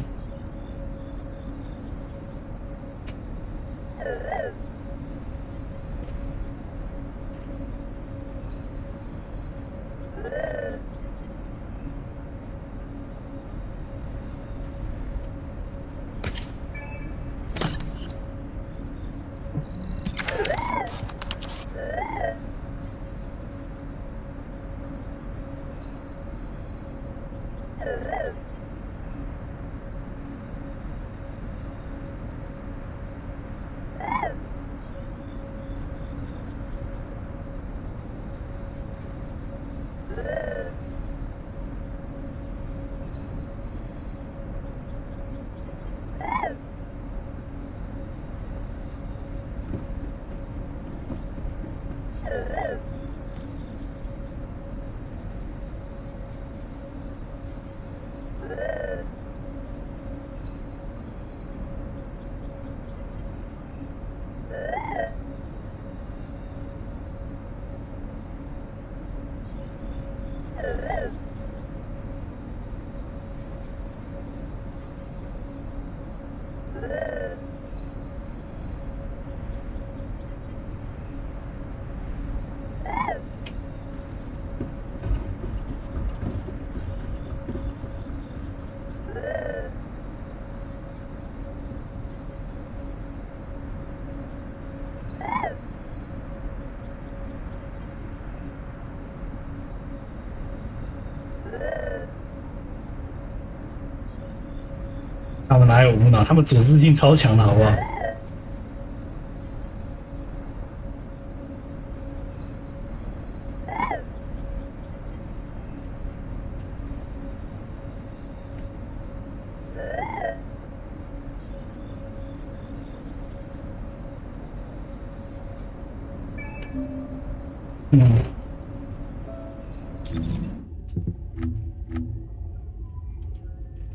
他们哪有无脑？他们组织性超强的，好不好？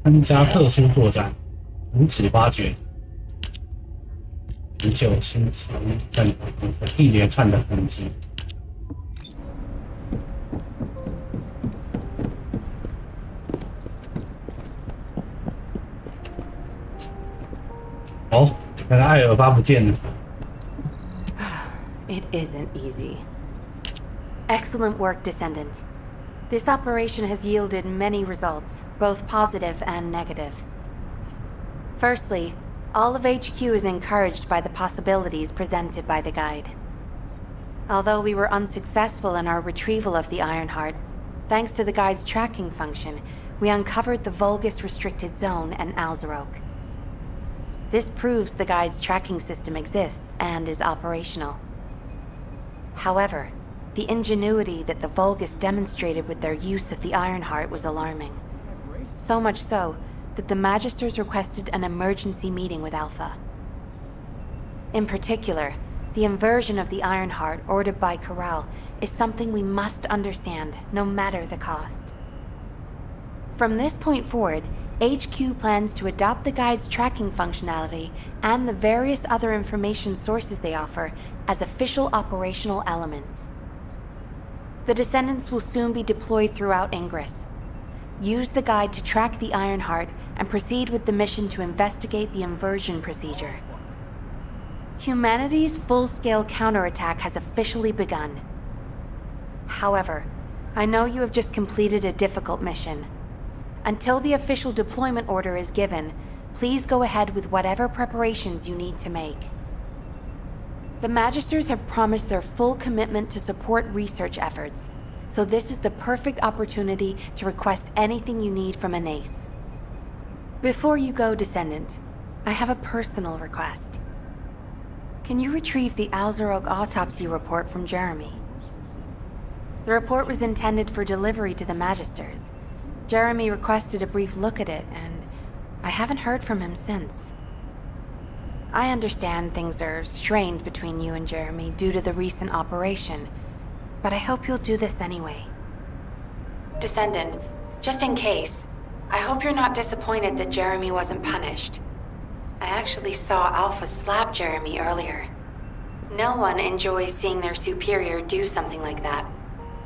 参加特殊作战，如此挖掘，研究新战斗一连串的痕迹。哦，那个艾尔巴不见了。It isn't easy. Excellent work, Descendant. This operation has yielded many results, both positive and negative. Firstly, all of HQ is encouraged by the possibilities presented by the guide. Although we were unsuccessful in our retrieval of the Ironheart, Thanks to the guide's tracking function, we uncovered the Vulgus restricted zone and Alzarok. This proves the guide's tracking system exists and is operational. However, the ingenuity that the Vulgus demonstrated with their use of the Ironheart was alarming. So much so that the Magisters requested an emergency meeting with Alpha. In particular, the inversion of the Ironheart ordered by Corral is something we must understand, no matter the cost. From this point forward, HQ plans to adopt the guide's tracking functionality and the various other information sources they offer as official operational elements. The Descendants will soon be deployed throughout Ingress. Use the guide to track the Ironheart and proceed with the mission to investigate the inversion procedure. Humanity's full-scale counterattack has officially begun. However, I know you have just completed a difficult mission. Until the official deployment order is given, please go ahead with whatever preparations you need to make. The Magisters have promised their full commitment to support research efforts, so this is the perfect opportunity to request anything you need from an ace. Before you go, Descendant, I have a personal request. Can you retrieve the Alzarok autopsy report from Jeremy? The report was intended for delivery to the Magisters. Jeremy requested a brief look at it, and I haven't heard from him since. I understand things are strained between you and Jeremy due to the recent operation, but I hope you'll do this anyway. Descendant, just in case, I hope you're not disappointed that Jeremy wasn't punished. I actually saw Alpha slap Jeremy earlier. No one enjoys seeing their superior do something like that,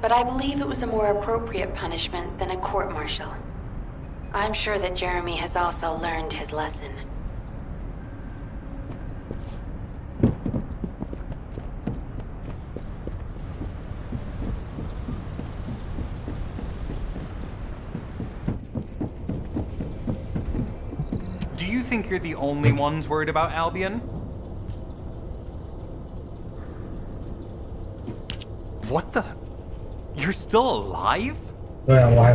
but I believe it was a more appropriate punishment than a court-martial. I'm sure that Jeremy has also learned his lesson. Do you think you're the only ones worried about Albion? What the? You're still alive? I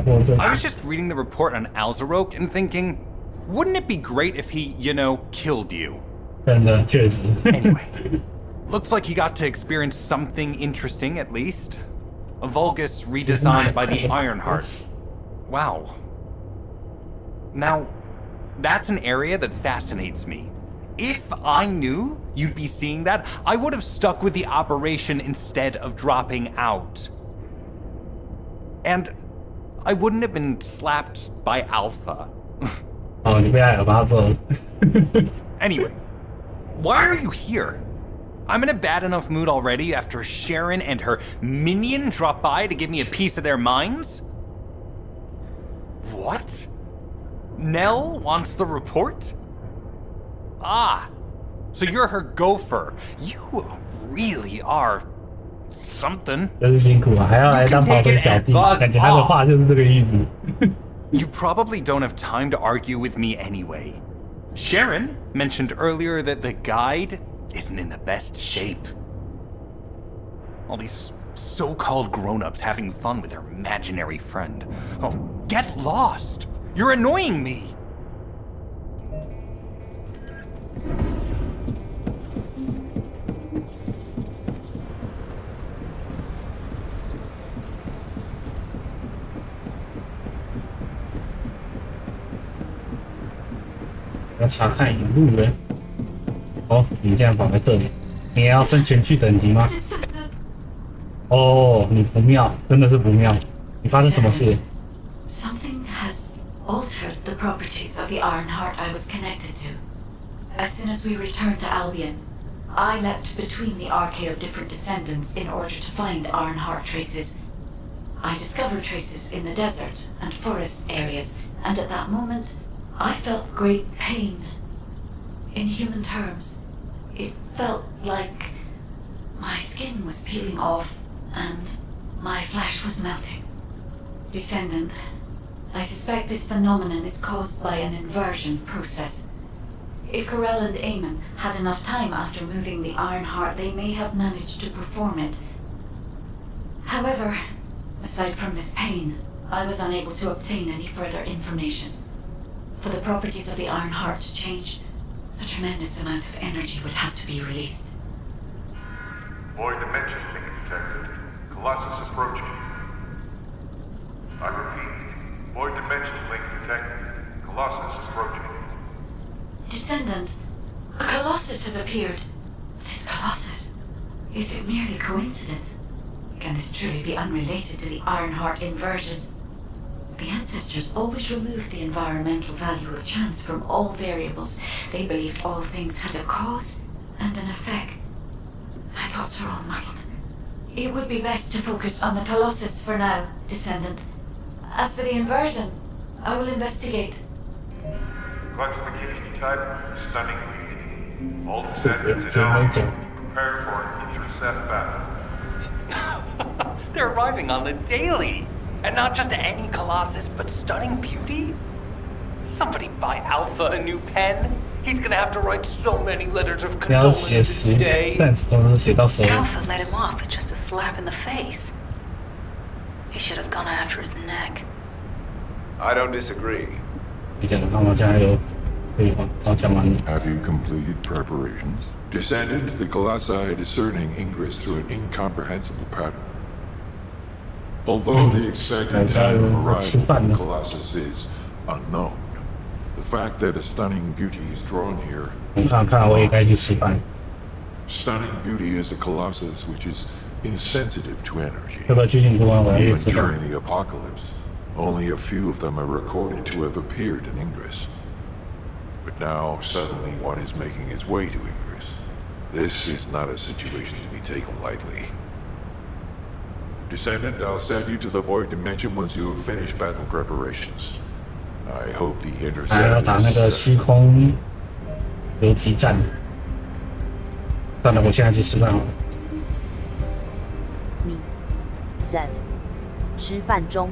was just reading the report on Alzarok and thinking, wouldn't it be great if he, killed you? Anyway, looks like he got to experience something interesting at least. A Vulgus redesigned by the Ironheart. Wow. Now, that's an area that fascinates me. If I knew you'd be seeing that, I would have stuck with the operation instead of dropping out. And I wouldn't have been slapped by Alpha. Anyway, why are you here? I'm in a bad enough mood already after Sharon and her minion drop by to give me a piece of their minds? What? Nell wants the report? Ah, so you're her gopher. You really are something. 真是辛苦啊，还要来当跑腿小弟，感觉他的话就是这个意思。You probably don't have time to argue with me anyway. Sharon mentioned earlier that the guide isn't in the best shape. All these so-called grown-ups having fun with their imaginary friend. Oh, get lost! You're annoying me! "要查看引路人。哦，你这样跑在这里，你也要升前去等级吗？哦，你不妙，真的是不妙。你发生什么事？ Something has altered the properties of the Ironheart I was connected to. As soon as we returned to Albion, I leapt between the arcade of different descendants in order to find Ironheart traces. I discovered traces in the desert and forest areas, and at that moment, I felt great pain. In human terms, it felt like my skin was peeling off and my flesh was melting. Descendant, I suspect this phenomenon is caused by an inversion process. If Corell and Eamon had enough time after moving the Ironheart, they may have managed to perform it. However, Aside from this pain, I was unable to obtain any further information. For the properties of the Iron Heart to change, a tremendous amount of energy would have to be released. Void dimension link detected. Colossus approaching. I repeat, void dimension link detected. Colossus approaching. Descendant, a Colossus has appeared. This Colossus, is it merely coincidence? Can this truly be unrelated to the Ironheart inversion? The ancestors always removed the environmental value of chance from all variables. They believed all things had a cause and an effect. My thoughts are all muddled. It would be best to focus on the Colossus for now, Descendant. As for the inversion, I will investigate. Classification type, stunning beauty. All descendants in Alpha, prepare for an intercept battle. They're arriving on the daily! And not just any Colossus, but stunning beauty? Somebody buy Alpha a new pen? He's gonna have to write so many letters of condolences today. Alpha let him off with just a slap in the face. He should have gone after his neck. I don't disagree. Have you completed preparations? Descendants, the Colossi are discerning ingress through an incomprehensible pattern. Although the expected time of arrival of the Colossus is unknown, the fact that a stunning beauty is drawn here... Stunning beauty is a Colossus which is insensitive to energy. Even during the apocalypse, only a few of them are recorded to have appeared in Ingress. But now, suddenly, one is making its way to Ingress. This is not a situation to be taken lightly. Descendant, I'll send you to the Void Dimension once you have finished battle preparations. I hope the intercept is... Z 吃饭中。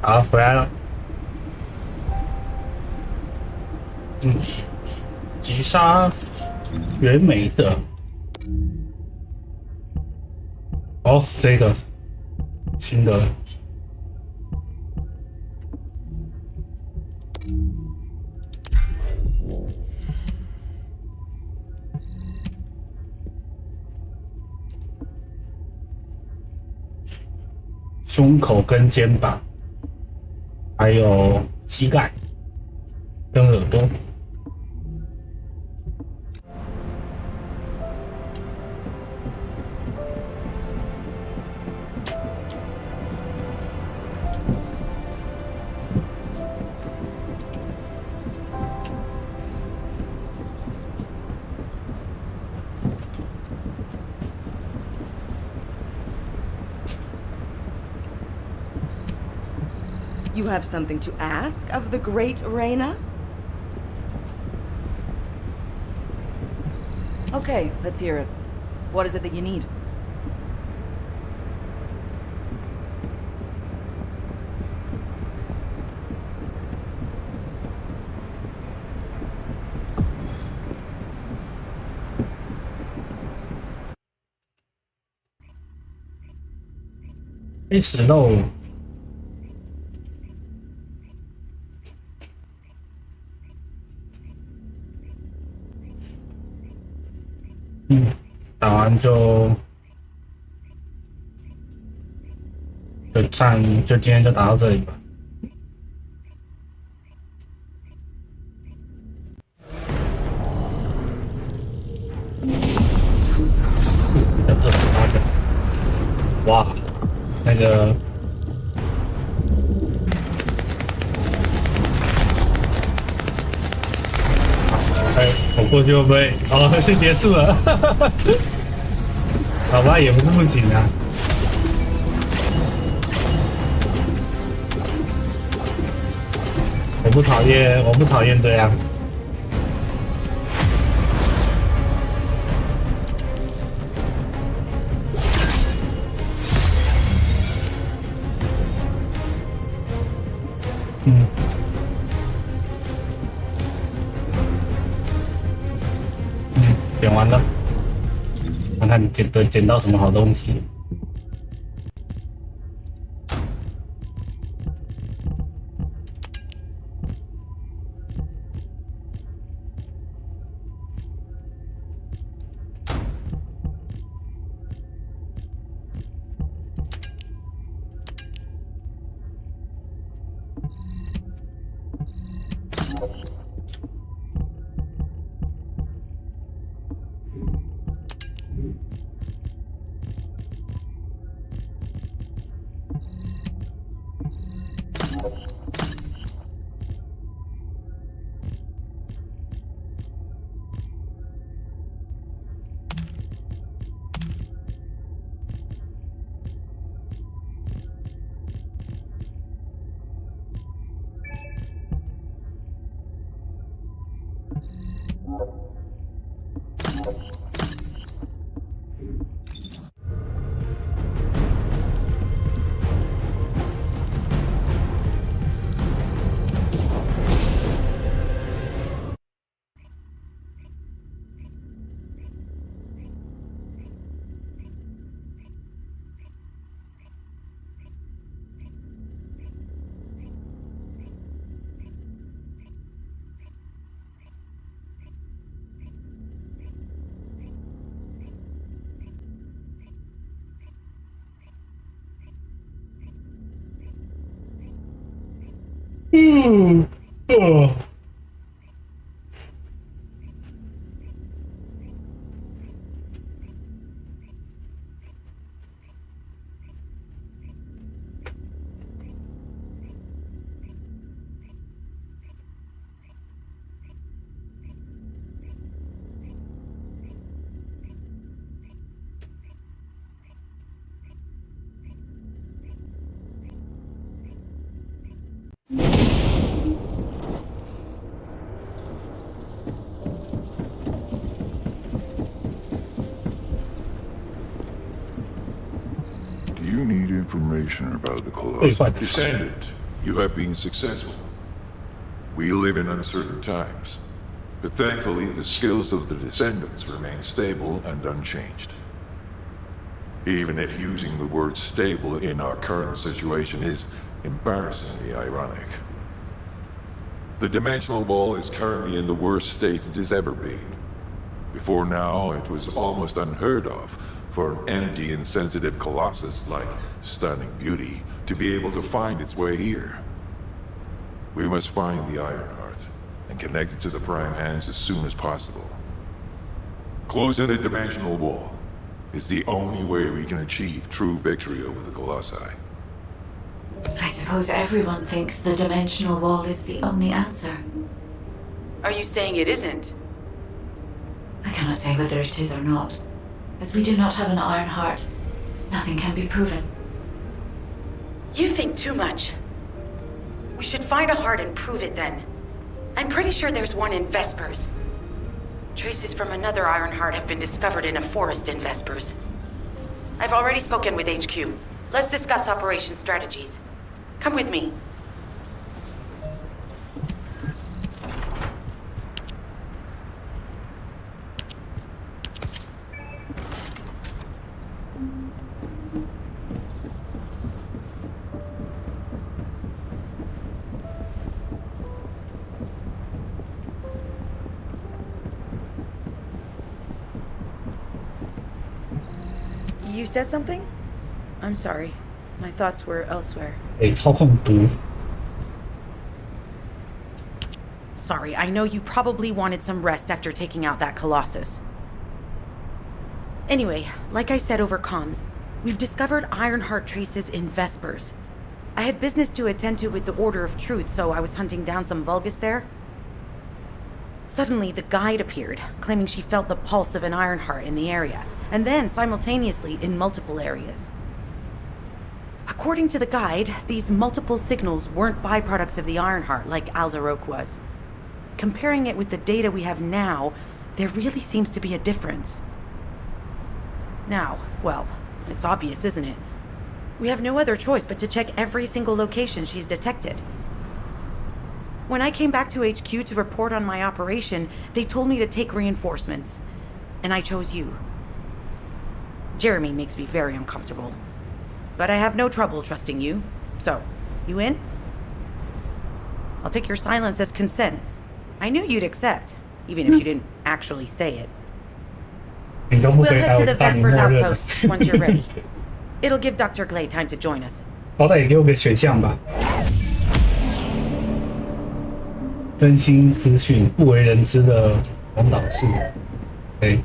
好，回来了。击杀原美的。哦，这个新的。胸口跟肩膀，还有膝盖跟耳朵。You have something to ask of the great Reina? Okay, let's hear it. What is it that you need?死喽！打完就今天就打到这里吧。28个，哇，那个。我过去会不会？哦，就结束了。好吧，也不是不行啊。我不讨厌这样。点完了，看看你捡到什么好东西。you need information about the Colossus Descendant, you have been successful. We live in uncertain times, but thankfully the skills of the Descendants remain stable and unchanged. Even if using the word stable in our current situation is embarrassingly ironic. The dimensional wall is currently in the worst state it has ever been. Before now, it was almost unheard of for an energy-insensitive colossus like Stunning Beauty to be able to find its way here. We must find the Ironheart and connect it to the Prime Hands as soon as possible. Closing the dimensional wall is the only way we can achieve true victory over the Colossi. I suppose everyone thinks the dimensional wall is the only answer. Are you saying it isn't? I cannot say whether it is or not. As we do not have an Ironheart, nothing can be proven. You think too much. We should find a heart and prove it then. I'm pretty sure there's one in Vespers. Traces from another Ironheart have been discovered in a forest in Vespers. I've already spoken with HQ. Let's discuss operation strategies. Come with me. You said something? I'm sorry. My thoughts were elsewhere. 操控毒。 Sorry, I know you probably wanted some rest after taking out that Colossus. Anyway, like I said over comms, we've discovered Ironheart traces in Vespers. I had business to attend to with the Order of Truth, so I was hunting down some Vulgus there. Suddenly, the guide appeared, claiming she felt the pulse of an Ironheart in the area, and then simultaneously in multiple areas. According to the guide, these multiple signals weren't byproducts of the Ironheart like Alzarok was. Comparing it with the data we have now, there really seems to be a difference. Now, well, it's obvious, isn't it? We have no other choice but to check every single location she's detected. When I came back to HQ to report on my operation, they told me to take reinforcements, and I chose you. Jeremy makes me very uncomfortable, but I have no trouble trusting you. So, you in? I'll take your silence as consent. I knew you'd accept, even if you didn't actually say it. We'll head to the Vespers outpost once you're ready. It'll give Dr. Glay time to join us. 好歹也给我个选项吧。更新资讯，不为人知的红岛市。哎。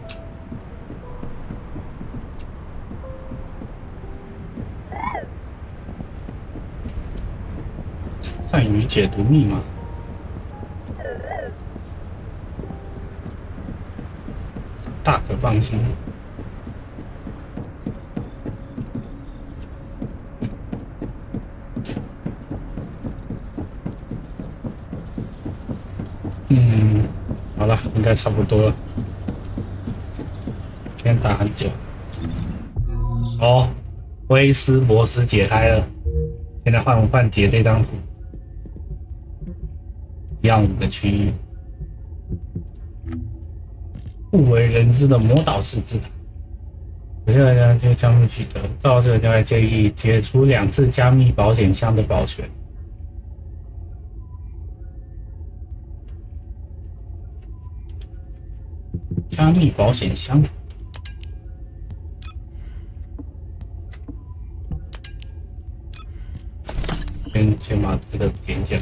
善于解读密码。大可放心。好了，应该差不多了。今天打很久。哦，威斯博士解开了，现在换解这张图，一样5个区域。不为人知的魔导士之塔，有些人就加密取得，照这个就会建议解除2次加密保险箱的保全。加密保险箱，先把这个点检。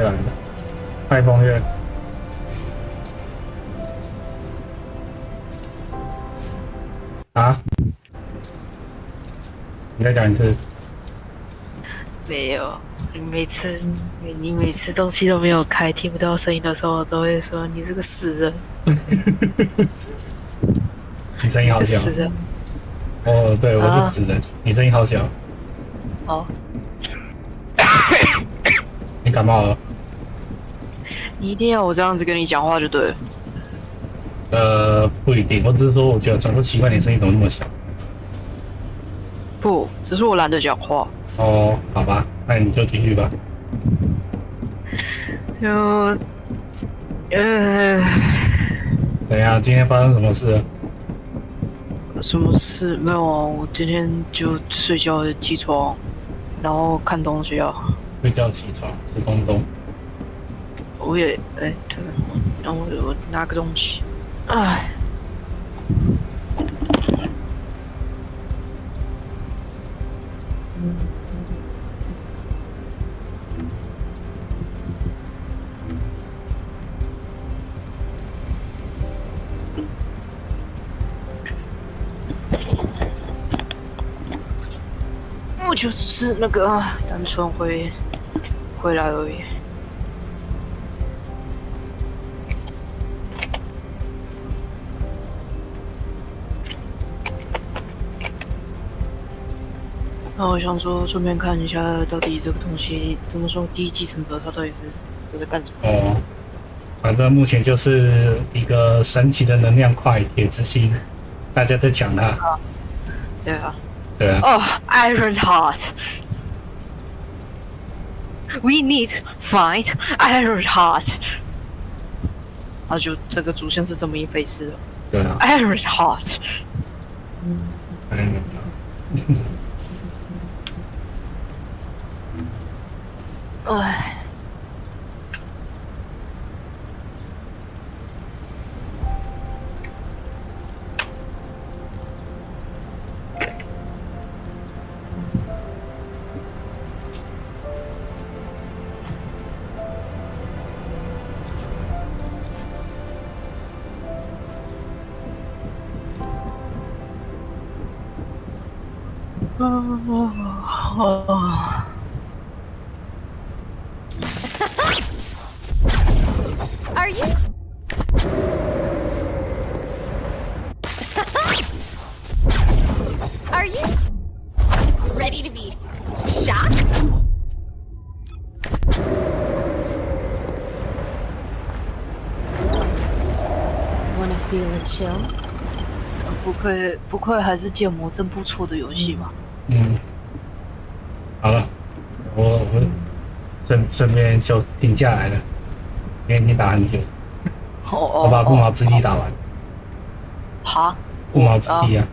月来的，派风月。啊？你再讲一次。没有，你每次东西都没有开，听不到声音的时候，我都会说你是个死人。你声音好小。死人。哦，对，我是死人。你声音好小。哦。你感冒了？你一定要我这样子跟你讲话就对了。不一定，我只是说我觉得总是奇怪，你声音怎么那么小？不，只是我懒得讲话。哦，好吧，那你就继续吧。等一下，今天发生什么事了？什么事没有啊？我今天就睡觉起床，然后看东西啊。睡觉起床吃东东。我也对，然后我拿个东西，哎。我就是那个单纯回来而已。那我想说，顺便看一下到底这个东西怎么说，第一继承者他到底是在干什么？哦，反正目前就是一个神奇的能量块铁之心，大家在抢它。对啊。对啊。哦 ，Iron Heart。We need find Iron Heart。啊，就这个主线是这么一回事。对啊。Iron Heart。哎。Are you? Are you ready to be shocked? Wanna feel a chill? 不愧还是建模真不错的游戏嘛。好了，我顺便就停下来了，因为已经打很久。我把不毛之地打完。哈？不毛之地啊！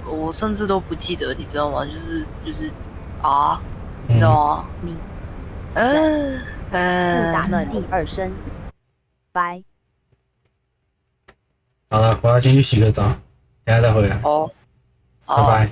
我甚至都不记得，你知道吗？就是啊，你知道吗？打了第2声，拜。好了，我要先去洗个澡，等下再回来。哦，拜拜。